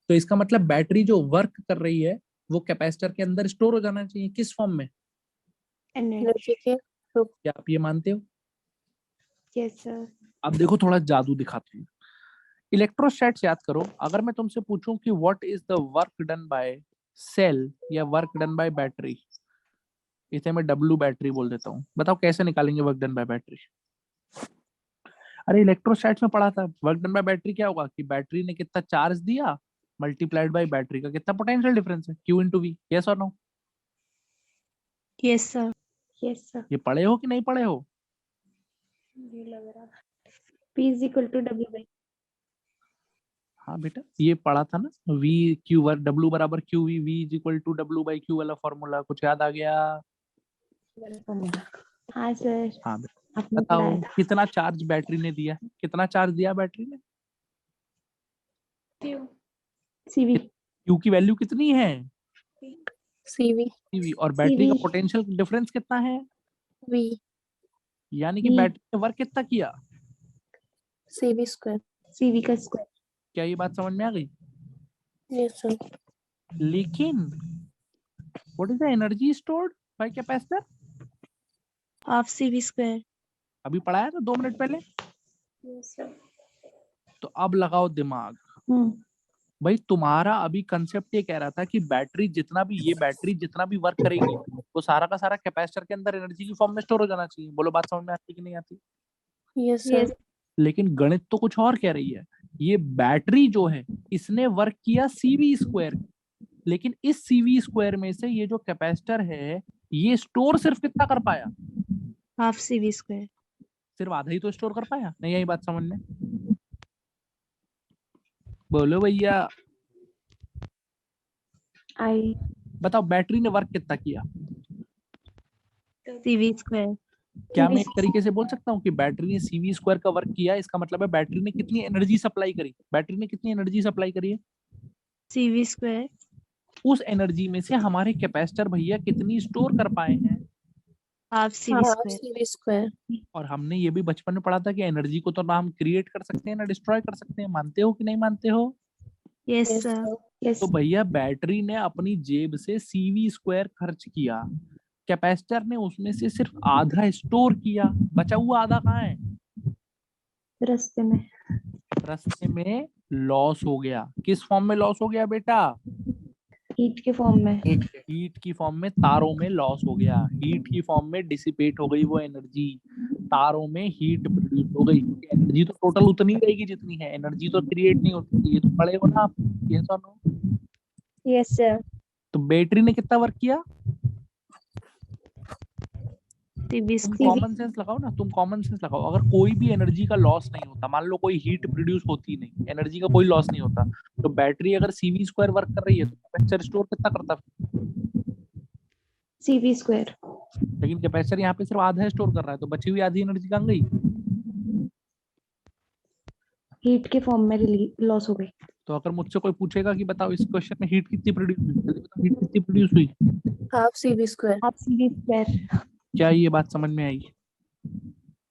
तो इसका मतलब बैटरी जो वर्क कर रही है वो कैपेसिटर के अंदर स्टोर हो जाना चाहिए। किस फॉर्म में? एनर्जी के। क्या आप ये मानते हो? Yes sir. अब देखो थोड़ा जादू दिखाते हैं। इलेक्ट्रोस्टैट्स याद करो। अगर मैं तुमसे पूछूं कि what is the work done by cell या वर्क डन बाय बैटरी, इसे मैं डब्ल्यू बैटरी बोल देता हूँ, बताओ कैसे निकालेंगे वर्क डन बाय बैटरी? अरे इलेक्ट्रोस्टैट्स में पढ़ा था, वर्क डन बाय बैटरी क्या होगा कि बैटरी ने कितना चार्ज दिया मल्टीप्लाइड बाय बैटरी का कितना पोटेंशियल डिफरेंस है, Q इंटू वी। यस और no? Yes sir. Yes sir. ये पढ़े हो कि नहीं पढ़े हो? ये लग रहा है। P is equal to W by। हाँ बेटा, ये पढ़ा था ना, V Q W बराबर Q V is equal to W by Q वाला फॉर्मूला। कुछ याद आ गया? हाँ सर। हाँ बेटा, आपने बताओ पढ़ाया था। कितना चार्ज बैटरी ने दिया? कितना चार्ज दिया बैटरी ने? क्यों? CV। Q की वैल्यू कितनी है? CV। CV। और बैटरी का CV। पोटेंशियल डिफरेंस कितना है? V। यानी कि V। बैटरी ने वर्क कितना किया? CV square. CV का स्क्वायर। क्या ये बात समझ में आ गई? Yes sir. लेकिन what is the energy stored by capacitor? Half CV square. अभी पढ़ाया था 2 मिनट पहले। Yes sir. तो अब लगाओ दिमाग। भाई तुम्हारा अभी कंसेप्ट ये कह रहा था कि बैटरी जितना भी, ये बैटरी जितना भी वर्क करेगी वो सारा का सारा कैपेसिटर के अंदर एनर्जी की फॉर्म में स्टोर हो जाना चाहिए। बोलो बात समझ में आती कि नहीं आती? Yes sir. लेकिन गणित तो कुछ और कह रही है। ये बैटरी जो है इसने वर्क किया सीवी स्क्वायर, लेकिन इस सीवी स्क्वायर में से ये जो कैपेसिटर है ये स्टोर सिर्फ कितना कर पाया? Half CV square. सिर्फ आधा ही तो स्टोर कर पाया। नहीं आई बात समझ में? बोलो भैया, आई। बताओ बैटरी ने वर्क कितना किया? CV square. क्या मैं एक तरीके से बोल सकता हूँ कि बैटरी ने सीवी स्क्वायर का वर्क किया, इसका मतलब है बैटरी ने कितनी एनर्जी सप्लाई करी? बैटरी ने कितनी एनर्जी सप्लाई करी है? CV square. उस एनर्जी में से हमारे कैपेसिटर भैया कितनी स्टोर कर पाए हैं? Half CV square. CV square. और हमने ये भी बचपन में पढ़ा था कि एनर्जी को तो ना हम क्रिएट कर सकते हैं ना डिस्ट्रॉय कर सकते हैं। मानते हो कि नहीं मानते हो? Yes sir. तो भैया बैटरी ने अपनी जेब से सीवी स्क्वायर खर्च किया, कैपेसिटर ने उसमें से सिर्फ आधा स्टोर किया, बचा हुआ आधा कहाँ है? रास्ते में। रास्ते में लॉस हो गया। किस फॉर्म में लॉस हो गया बेटा? हीट के फॉर्म में। हीट की फॉर्म में, तारों में लॉस हो गया। हीट की फॉर्म में डिसिपेट हो गई वो एनर्जी, तारों में हीट प्रोड्यूस हो गई। एनर्जी तो टोटल उतनी रहेगी जितनी है, एनर्जी तो क्रिएट नहीं होती। ये तो पढ़े हो ना आप? यस और नो? Yes sir. तो बैटरी ने कितना वर्क किया? तुम कॉमन सेंस लगाओ ना, तुम कॉमन सेंस लगाओ। अगर कोई भी एनर्जी का लॉस नहीं होता, मान लो कोई हीट प्रोड्यूस होती नहीं, एनर्जी का कोई लॉस नहीं होता, तो बैटरी अगर CV स्क्वायर वर्क कर रही है तो कैपेसिटर स्टोर कितना करता है? CV square. लेकिन कैपेसिटर यहाँ पे सिर्फ आधा स्टोर कर रहा है, तो बची हुई आधी एनर्जी कहाँ गई? हीट के फॉर्म में लॉस हो गई। तो अगर मुझसे कोई पूछेगा कि बताओ इस क्वेश्चन में हीट कितनी प्रोड्यूस हुई, जल्दी बताओ हीट कितनी प्रोड्यूस हुई? Half CV square. Half CV square. क्या ये बात समझ में आई?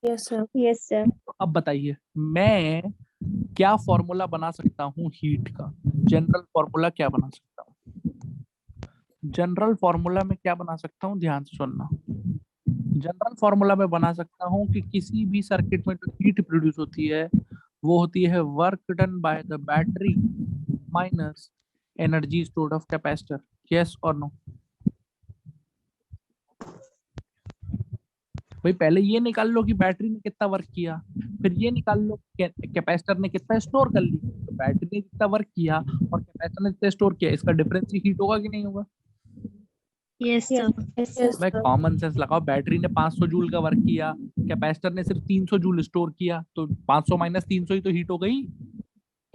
Yes sir. Yes sir. तो अब बताइए मैं क्या फॉर्मूला बना सकता हूँ हीट का? जनरल फॉर्मूला क्या बना सकता हूँ? जनरल फॉर्मूला में क्या बना सकता हूँ, ध्यान से सुनना। जनरल फॉर्मूला में बना सकता हूँ कि किसी भी सर्किट में जो हीट प्रोड्यूस होती है वो होती है work done by the battery minus energy stored of capacitor. Yes और नो? भाई पहले ये निकाल लो कि बैटरी ने कितना वर्क किया, फिर ये निकाल लो कैपेसिटर ने कितना स्टोर कर लिया। तो बैटरी ने कितना वर्क किया और कैपेसिटर ने कितना स्टोर किया, इसका डिफरेंस हीट होगा कि नहीं होगा? Yes sir. भाई कॉमन सेंस लगाओ। बैटरी ने 500 जूल का वर्क किया, कैपेसिटर ने सिर्फ 300 जूल स्टोर किया, तो 500 माइनस 300 ही तो हीट हो गई।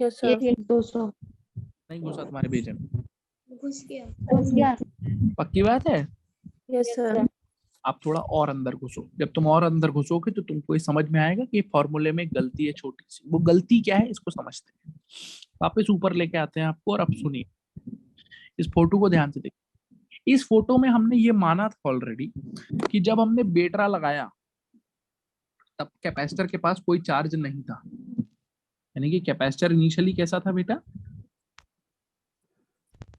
Yes sir. 200। नहीं घुसा तुम्हारे भेजे में? घुस गया। पक्की बात है? Yes sir. आप थोड़ा और अंदर घुसो। जब तुम और अंदर घुसोगे तो तुमको ये समझ में आएगा कि फॉर्मूले में गलती है छोटी सी। वो गलती क्या है इसको समझते हैं। वापस ऊपर लेके आते हैं आपको। और अब सुनिए, इस फोटो को ध्यान से देखिए। इस फोटो में हमने ये माना था ऑलरेडी कि जब हमने बैटरा लगाया तब कैपेसिटर के पास कोई चार्ज नहीं था। यानी कि कैपेसिटर इनिशियली कैसा था बेटा?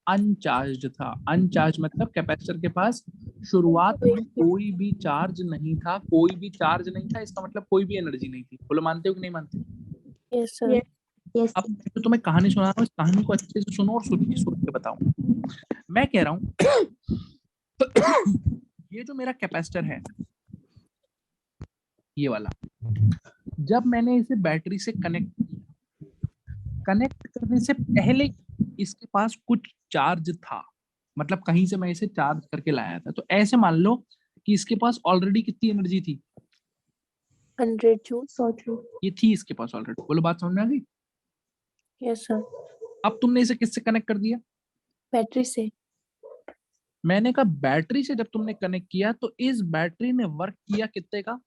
अनचार्ज था। अनचार्ज मतलब कैपेसिटर के पास शुरुआत में कोई भी चार्ज नहीं था। कोई भी चार्ज नहीं था इसका मतलब कोई भी एनर्जी नहीं थी। बोलो मानते हो कि नहीं मानते? Yes sir. अब तो तुम्हें कहानी सुना रहा हूँ, इस कहानी को अच्छे से सुनो और सोच के बताओ। मैं कह रहा हूँ ये जो मेरा कैपेसिटर है ये वाला, जब मैंने इसे बैटरी से कनेक्ट करने से पहले इसके पास कुछ चार्ज था, मतलब कहीं से मैं इसे चार्ज करके लाया था। तो ऐसे मान लो कि इसके पास ऑलरेडी कितनी एनर्जी थी? 100 जूल। 100 जूल। ये थी इसके पास ऑलरेडी। बोलो बात समझ में आ गई? Yes sir. अब तुमने इसे किससे कनेक्ट कर दिया? बैटरी से। मैंने कहा बैटरी से जब तुमने कनेक्ट किया तो इस बैटरी ने वर्क किया कितने का?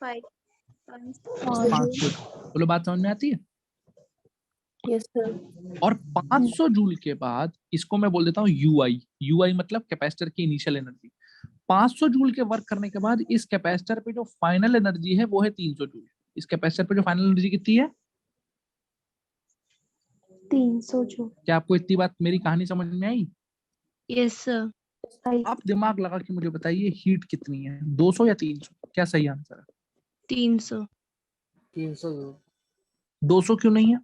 500। बोलो बात समझ में आती है? Yes sir. और 500 जूल के बाद इसको मैं बोल देता हूँ यूआई। यूआई मतलब कैपेसिटर की इनिशियल एनर्जी। 500 जूल के वर्क करने के बाद इस कैपेसिटर पे जो फाइनल एनर्जी है वो है 300 जूल। इस कैपेसिटर पे जो फाइनल एनर्जी कितनी है? 300 जूल। क्या आपको इतनी बात मेरी कहानी समझ में आई? Yes sir. आप दिमाग लगा के मुझे बताइए हीट कितनी है, 200 या 300? क्या सही आंसर है? 300। 300 जूल। 200 क्यों नहीं है?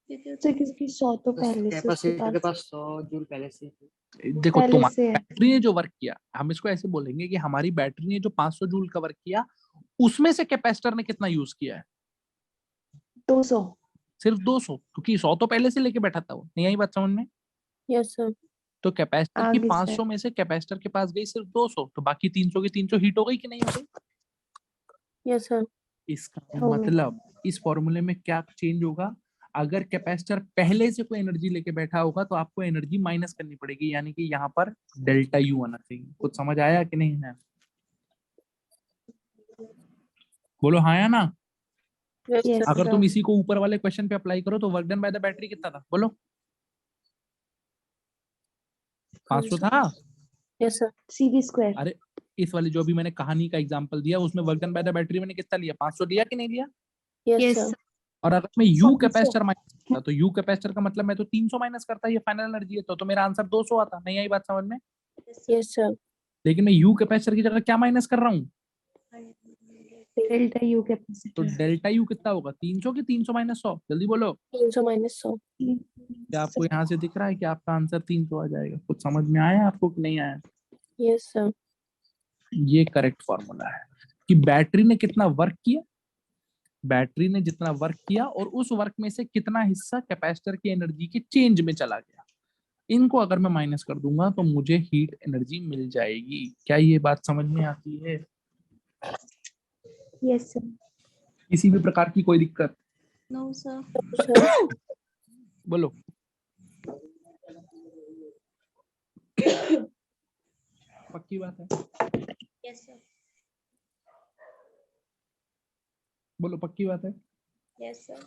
क्योंकि 100 तो पहले से उसके कैपेसिटर के पास पास 100 जूल पहले से थी। देखो पहले तुम्हारी से है। बैटरी ने जो वर्क किया, हम इसको ऐसे बोलेंगे कि हमारी बैटरी ने जो 500 जूल का वर्क किया उसमें से कैपेसिटर ने कितना यूज किया है? 200। सिर्फ 200, क्योंकि 100 तो पहले से लेके बैठा था। वो नहीं आई बात समझ में? Yes sir. तो कैपेसिटर की आगे से। 500 में से कैपेसिटर के पास गई सिर्फ 200, तो बाकी 300 की 300 हीट हो गई कि नहीं हो गई? Yes sir. इसका हो गई। मतलब इस फॉर्मूले में क्या चेंज होगा? अगर कैपेसिटर पहले से कोई एनर्जी लेके बैठा होगा तो आपको एनर्जी माइनस करनी पड़ेगी, यानी कि यहाँ पर डेल्टा यू आना चाहिए। कुछ समझ आया कि नहीं है? बोलो हाँ या ना? Yes Yes, sir. अगर sir. तुम इसी को ऊपर वाले क्वेश्चन पे अप्लाई करो तो work done by the battery कितना था? बोलो 500 था। Yes sir. CV square. अरे इस वाली जो अभी मैंने कहानी का एग्जांपल दिया उसमें work done by the battery मैंने कितना लिया? 500 लिया कि नहीं लिया? Yes yes sir. सर। और अगर मैं यू 500 कैपेसिटर माइनस करता तो यू कैपेसिटर का मतलब मैं तो 300 माइनस करता, ये फाइनल एनर्जी है, तो मेरा आंसर 200 आता। नहीं आई बात समझ में? Yes sir. लेकिन मैं यू कैपेसिटर की जगह क्या माइनस कर रहा हूँ? डेल्टा यू तो कैपेसिटर। डेल्टा यू कितना होगा? 300 की 300 माइनस 100? जल्दी बोलो। 300 माइनस 100। क्या आपको यहाँ से दिख रहा है कि आपका आंसर 300 आ जाएगा? कुछ समझ में आया आपको कि नहीं आया? Yes sir. ये करेक्ट फॉर्मूला है कि बैटरी ने कितना वर्क किया, बैटरी ने जितना वर्क किया और उस वर्क में से कितना हिस्सा कैपेसिटर की एनर्जी के चेंज में चला गया। इनको अगर मैं माइनस कर दूंगा तो मुझे हीट एनर्जी मिल जाएगी। क्या ये बात समझ में आती है? Yes, sir. किसी भी प्रकार की कोई दिक्कत? No sir. Sir. बोलो। पक्की बात है? Yes, sir. बोलो, पक्की बात है? Yes, sir.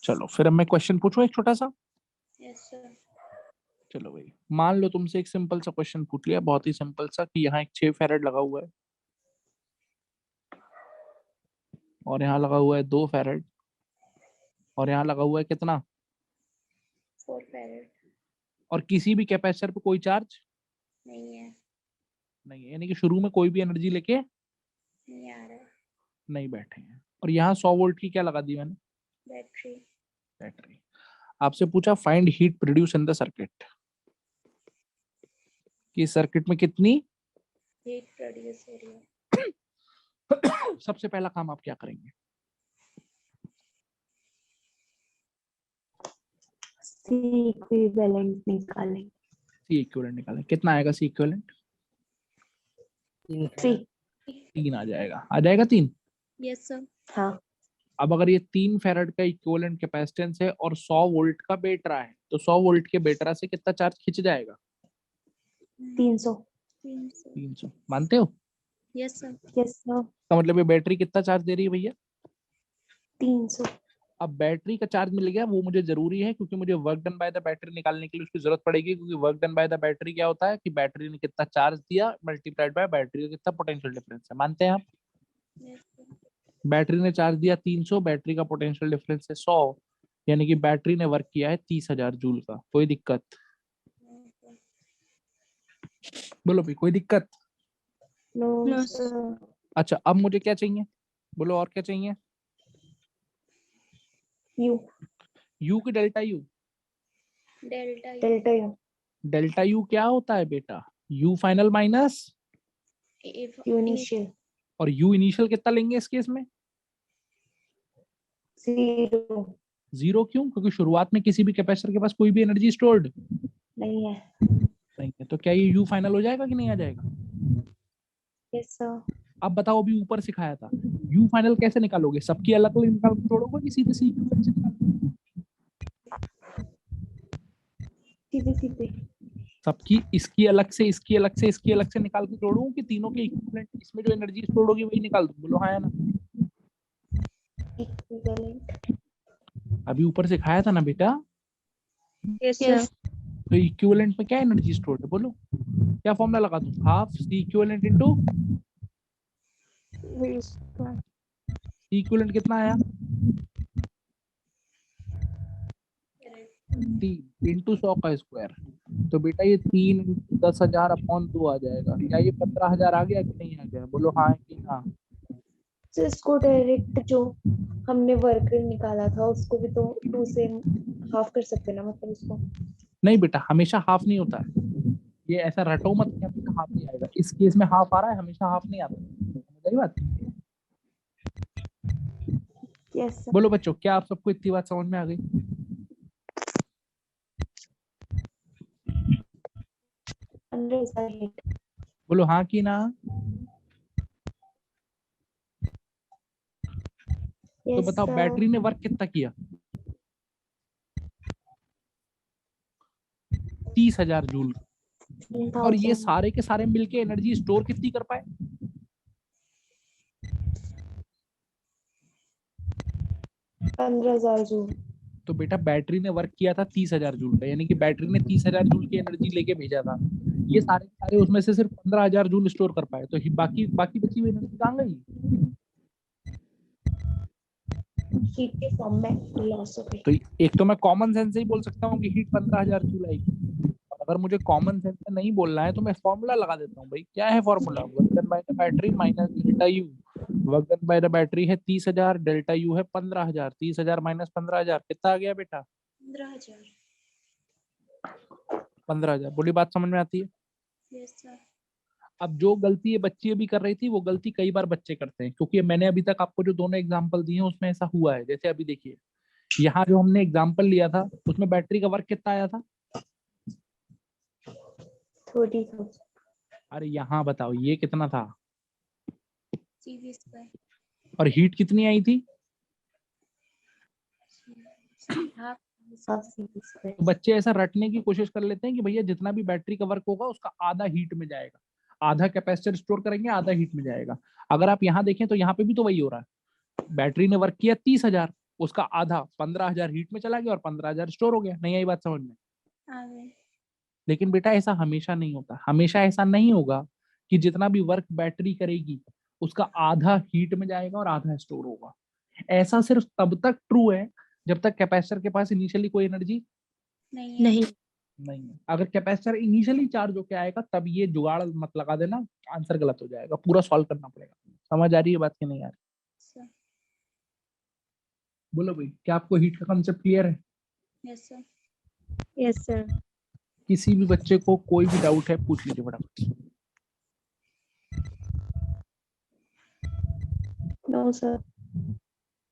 चलो फिर अब मैं क्वेश्चन पूछूं एक छोटा सा। Yes, sir. चलो भाई, मान लो तुमसे एक सिंपल सा क्वेश्चन पूछ लिया, बहुत ही सिंपल सा, कि यहाँ एक 6 फैरेड लगा हुआ है और यहाँ लगा हुआ है 2 फैरेड और यहाँ लगा हुआ है कितना? 4 farad. और किसी भी कैपेसिटर पे कोई चार्ज नहीं है, नहीं है, यानी कि शुरू में कोई भी एनर्जी लेके नहीं आ रहा है. नहीं बैठे हैं। और यहाँ 100 वोल्ट की क्या लगा दी मैंने? बैटरी. बैटरी। आपसे पूछा find heat produce in the circuit, कि सर्किट में कितनी हीट प्रोड्यूस हो रही है. सबसे पहला काम आप क्या करेंगे? C equivalent निकालेंगे. सी इक्विवेलेंट निकालें। कितना आएगा सी इक्विवेलेंट? 3. 3 आ जाएगा। आ जाएगा 3? Yes sir. हाँ. अब अगर ये 3 फैराड का इक्विवेलेंट कैपेसिटेंस है और 100 वोल्ट का बेटरा है, तो 100 वोल्ट के बेटरा से कितना चार्ज खिंच जाएगा? 300. 300। मानते हो? Yes sir. Yes, sir. तो मतलब ये बैटरी कितना चार्ज दे रही है भैया? 300. अब बैटरी का चार्ज मिल गया, वो मुझे जरूरी है क्योंकि मुझे work done by the battery निकालने के लिए उसकी जरूरत पड़ेगी, क्योंकि work done by the battery क्या होता है कि बैटरी ने कितना चार्ज दिया मल्टीप्लाइड बाय बैटरी का कितना पोटेंशियल डिफरेंस है। मानते हैं आप? बैटरी ने चार्ज दिया 300, बैटरी का पोटेंशियल डिफरेंस है 100, यानी कि बैटरी ने वर्क किया है 30,000 जूल का। कोई दिक्कत? बोलो भाई, कोई दिक्कत? No, No, sir. अच्छा, अब मुझे क्या चाहिए? बोलो, और क्या चाहिए? U. यू की delta U? Delta. Delta U. Delta U क्या होता है बेटा? You final minus U initial. और यू इनिशियल कितना लेंगे इस केस में? 0. 0। क्यों? क्योंकि शुरुआत में किसी भी कैपेसिटर के पास कोई भी एनर्जी स्टोर्ड नहीं है. नहीं है। तो क्या ये यू फाइनल हो जाएगा कि नहीं आ जाएगा? Yes, sir. अब बताओ, अभी ऊपर सिखाया था, यू फाइनल कैसे निकालोगे? सबकी अलग अलग निकाल के जोड़ोगे कि सीधे इक्विवेलेंट से निकालोगे? सीधे सीधे. सबकी इसकी अलग से, इसकी अलग से, इसकी अलग से निकाल के जोड़ूं कि तीनों के इक्विवेलेंट इसमें जो एनर्जी स्टोर होगी वही निकाल दूं? बोलो हाँ या ना। Equivalent. अभी ऊपर सिखाया था ना बेटा, यस सर। तो इक्विवेलेंट में क्या एनर्जी स्टोर है? बोलो, क्या फॉर्मूला लगा दूं? Half C equivalent into C equivalent. कितना आया? 3 इंटू 100 का स्क्वायर। तो बेटा ये 3 इंटू 10,000 अपॉन 2 आ जाएगा। क्या ये 15,000 आ गया कि नहीं आ गया? बोलो हाँ कि ना। तो इसको डायरेक्ट जो हमने वर्क निकाला था उसको भी तो 2 से हाफ कर सकते हैं ना, मतलब उसको. नहीं बेटा, हमेशा हाफ नहीं होता है। ये ऐसा रटो मत कि हमेशा हाफ नहीं आएगा। इस केस में हाफ आ रहा है, हमेशा हाफ नहीं आता। सही बात। Yes sir. बोलो बच्चों, क्या आप सबको इतनी बात समझ में आ गई? 15,000 हिट. बोलो हाँ कि ना। तो यस बताओ, सर. बैटरी ने वर्क कितना किया? 30,000 जूल। और ये 3,000. सारे के सारे मिलके एनर्जी स्टोर कितनी कर पाए? 15,000 जूल. तो बेटा बैटरी ने वर्क किया था 30,000 जूल का, यानी कि बैटरी ने 30,000 जूल की एनर्जी लेके भेजा था। ये सारे के सारे उसमें से सिर्फ 15,000 जूल स्टोर कर पाए, तो बाकी बाकी बची हुई एनर्जी कहाँ गई? हीट के फॉर्म में लॉस हो गई. तो एक तो मैं कॉमन सेंस से ही बोल सकता हूँ कि हीट 15,000 जूल आएगी, और अगर मुझे कॉमन सेंस से नहीं बोलना है तो मैं फॉर्मूला लगा देता हूँ। भाई क्या है formula? Work done by the battery minus delta U. Work done by the battery है 30,000, डेल्टा यू है 15,000। 30,000 माइनस 15,000 कितना आ गया बेटा? 15,000. 15,000। बोली बात समझ में आती है? Yes sir. अब जो गलती ये बच्ची अभी कर रही थी, वो गलती कई बार बच्चे करते हैं, क्योंकि मैंने अभी तक आपको जो दोनों एग्जांपल दिए हैं उसमें ऐसा हुआ है। जैसे अभी देखिए, यहाँ जो हमने एग्जांपल लिया था उसमें बैटरी का वर्क कितना आया था? 30,000. अरे यहाँ बताओ, ये कितना था? CV square. और हीट कितनी आई थी? Half half CV square. तो बच्चे ऐसा रटने की कोशिश कर लेते हैं कि भैया जितना भी बैटरी का वर्क होगा उसका आधा हीट में जाएगा, आधा कैपेसिटर स्टोर करेंगे, आधा हीट में जाएगा। अगर आप यहाँ देखें तो यहाँ पे भी तो वही हो रहा है। बैटरी ने वर्क किया 30,000, उसका आधा 15,000 हीट में चला गया और 15,000 स्टोर हो गया। नहीं आई बात समझ में? आ गए। लेकिन बेटा ऐसा हमेशा नहीं होता, हमेशा ऐसा नहीं होगा कि जितना भी वर्क बैटरी करेगी उसका आधा हीट में जाएगा और आधा स्टोर होगा। ऐसा सिर्फ तब तक ट्रू है जब तक कैपेसिटर के पास इनिशियली कोई एनर्जी नहीं है। नहीं। नहीं है। अगर कैपेसिटर इनिशियली चार्ज होके आएगा तब ये जुगाड़ मत लगा देना, आंसर गलत हो जाएगा, पूरा सॉल्व करना पड़ेगा। समझ आ रही है बात की नहीं आ रही? सर। बोलो भाई, क्या आपको हीट का कॉन्सेप्ट क्लियर है? Yes sir. Yes sir. किसी भी बच्चे को कोई भी डाउट है पूछ लीजिए फटाफट। No sir.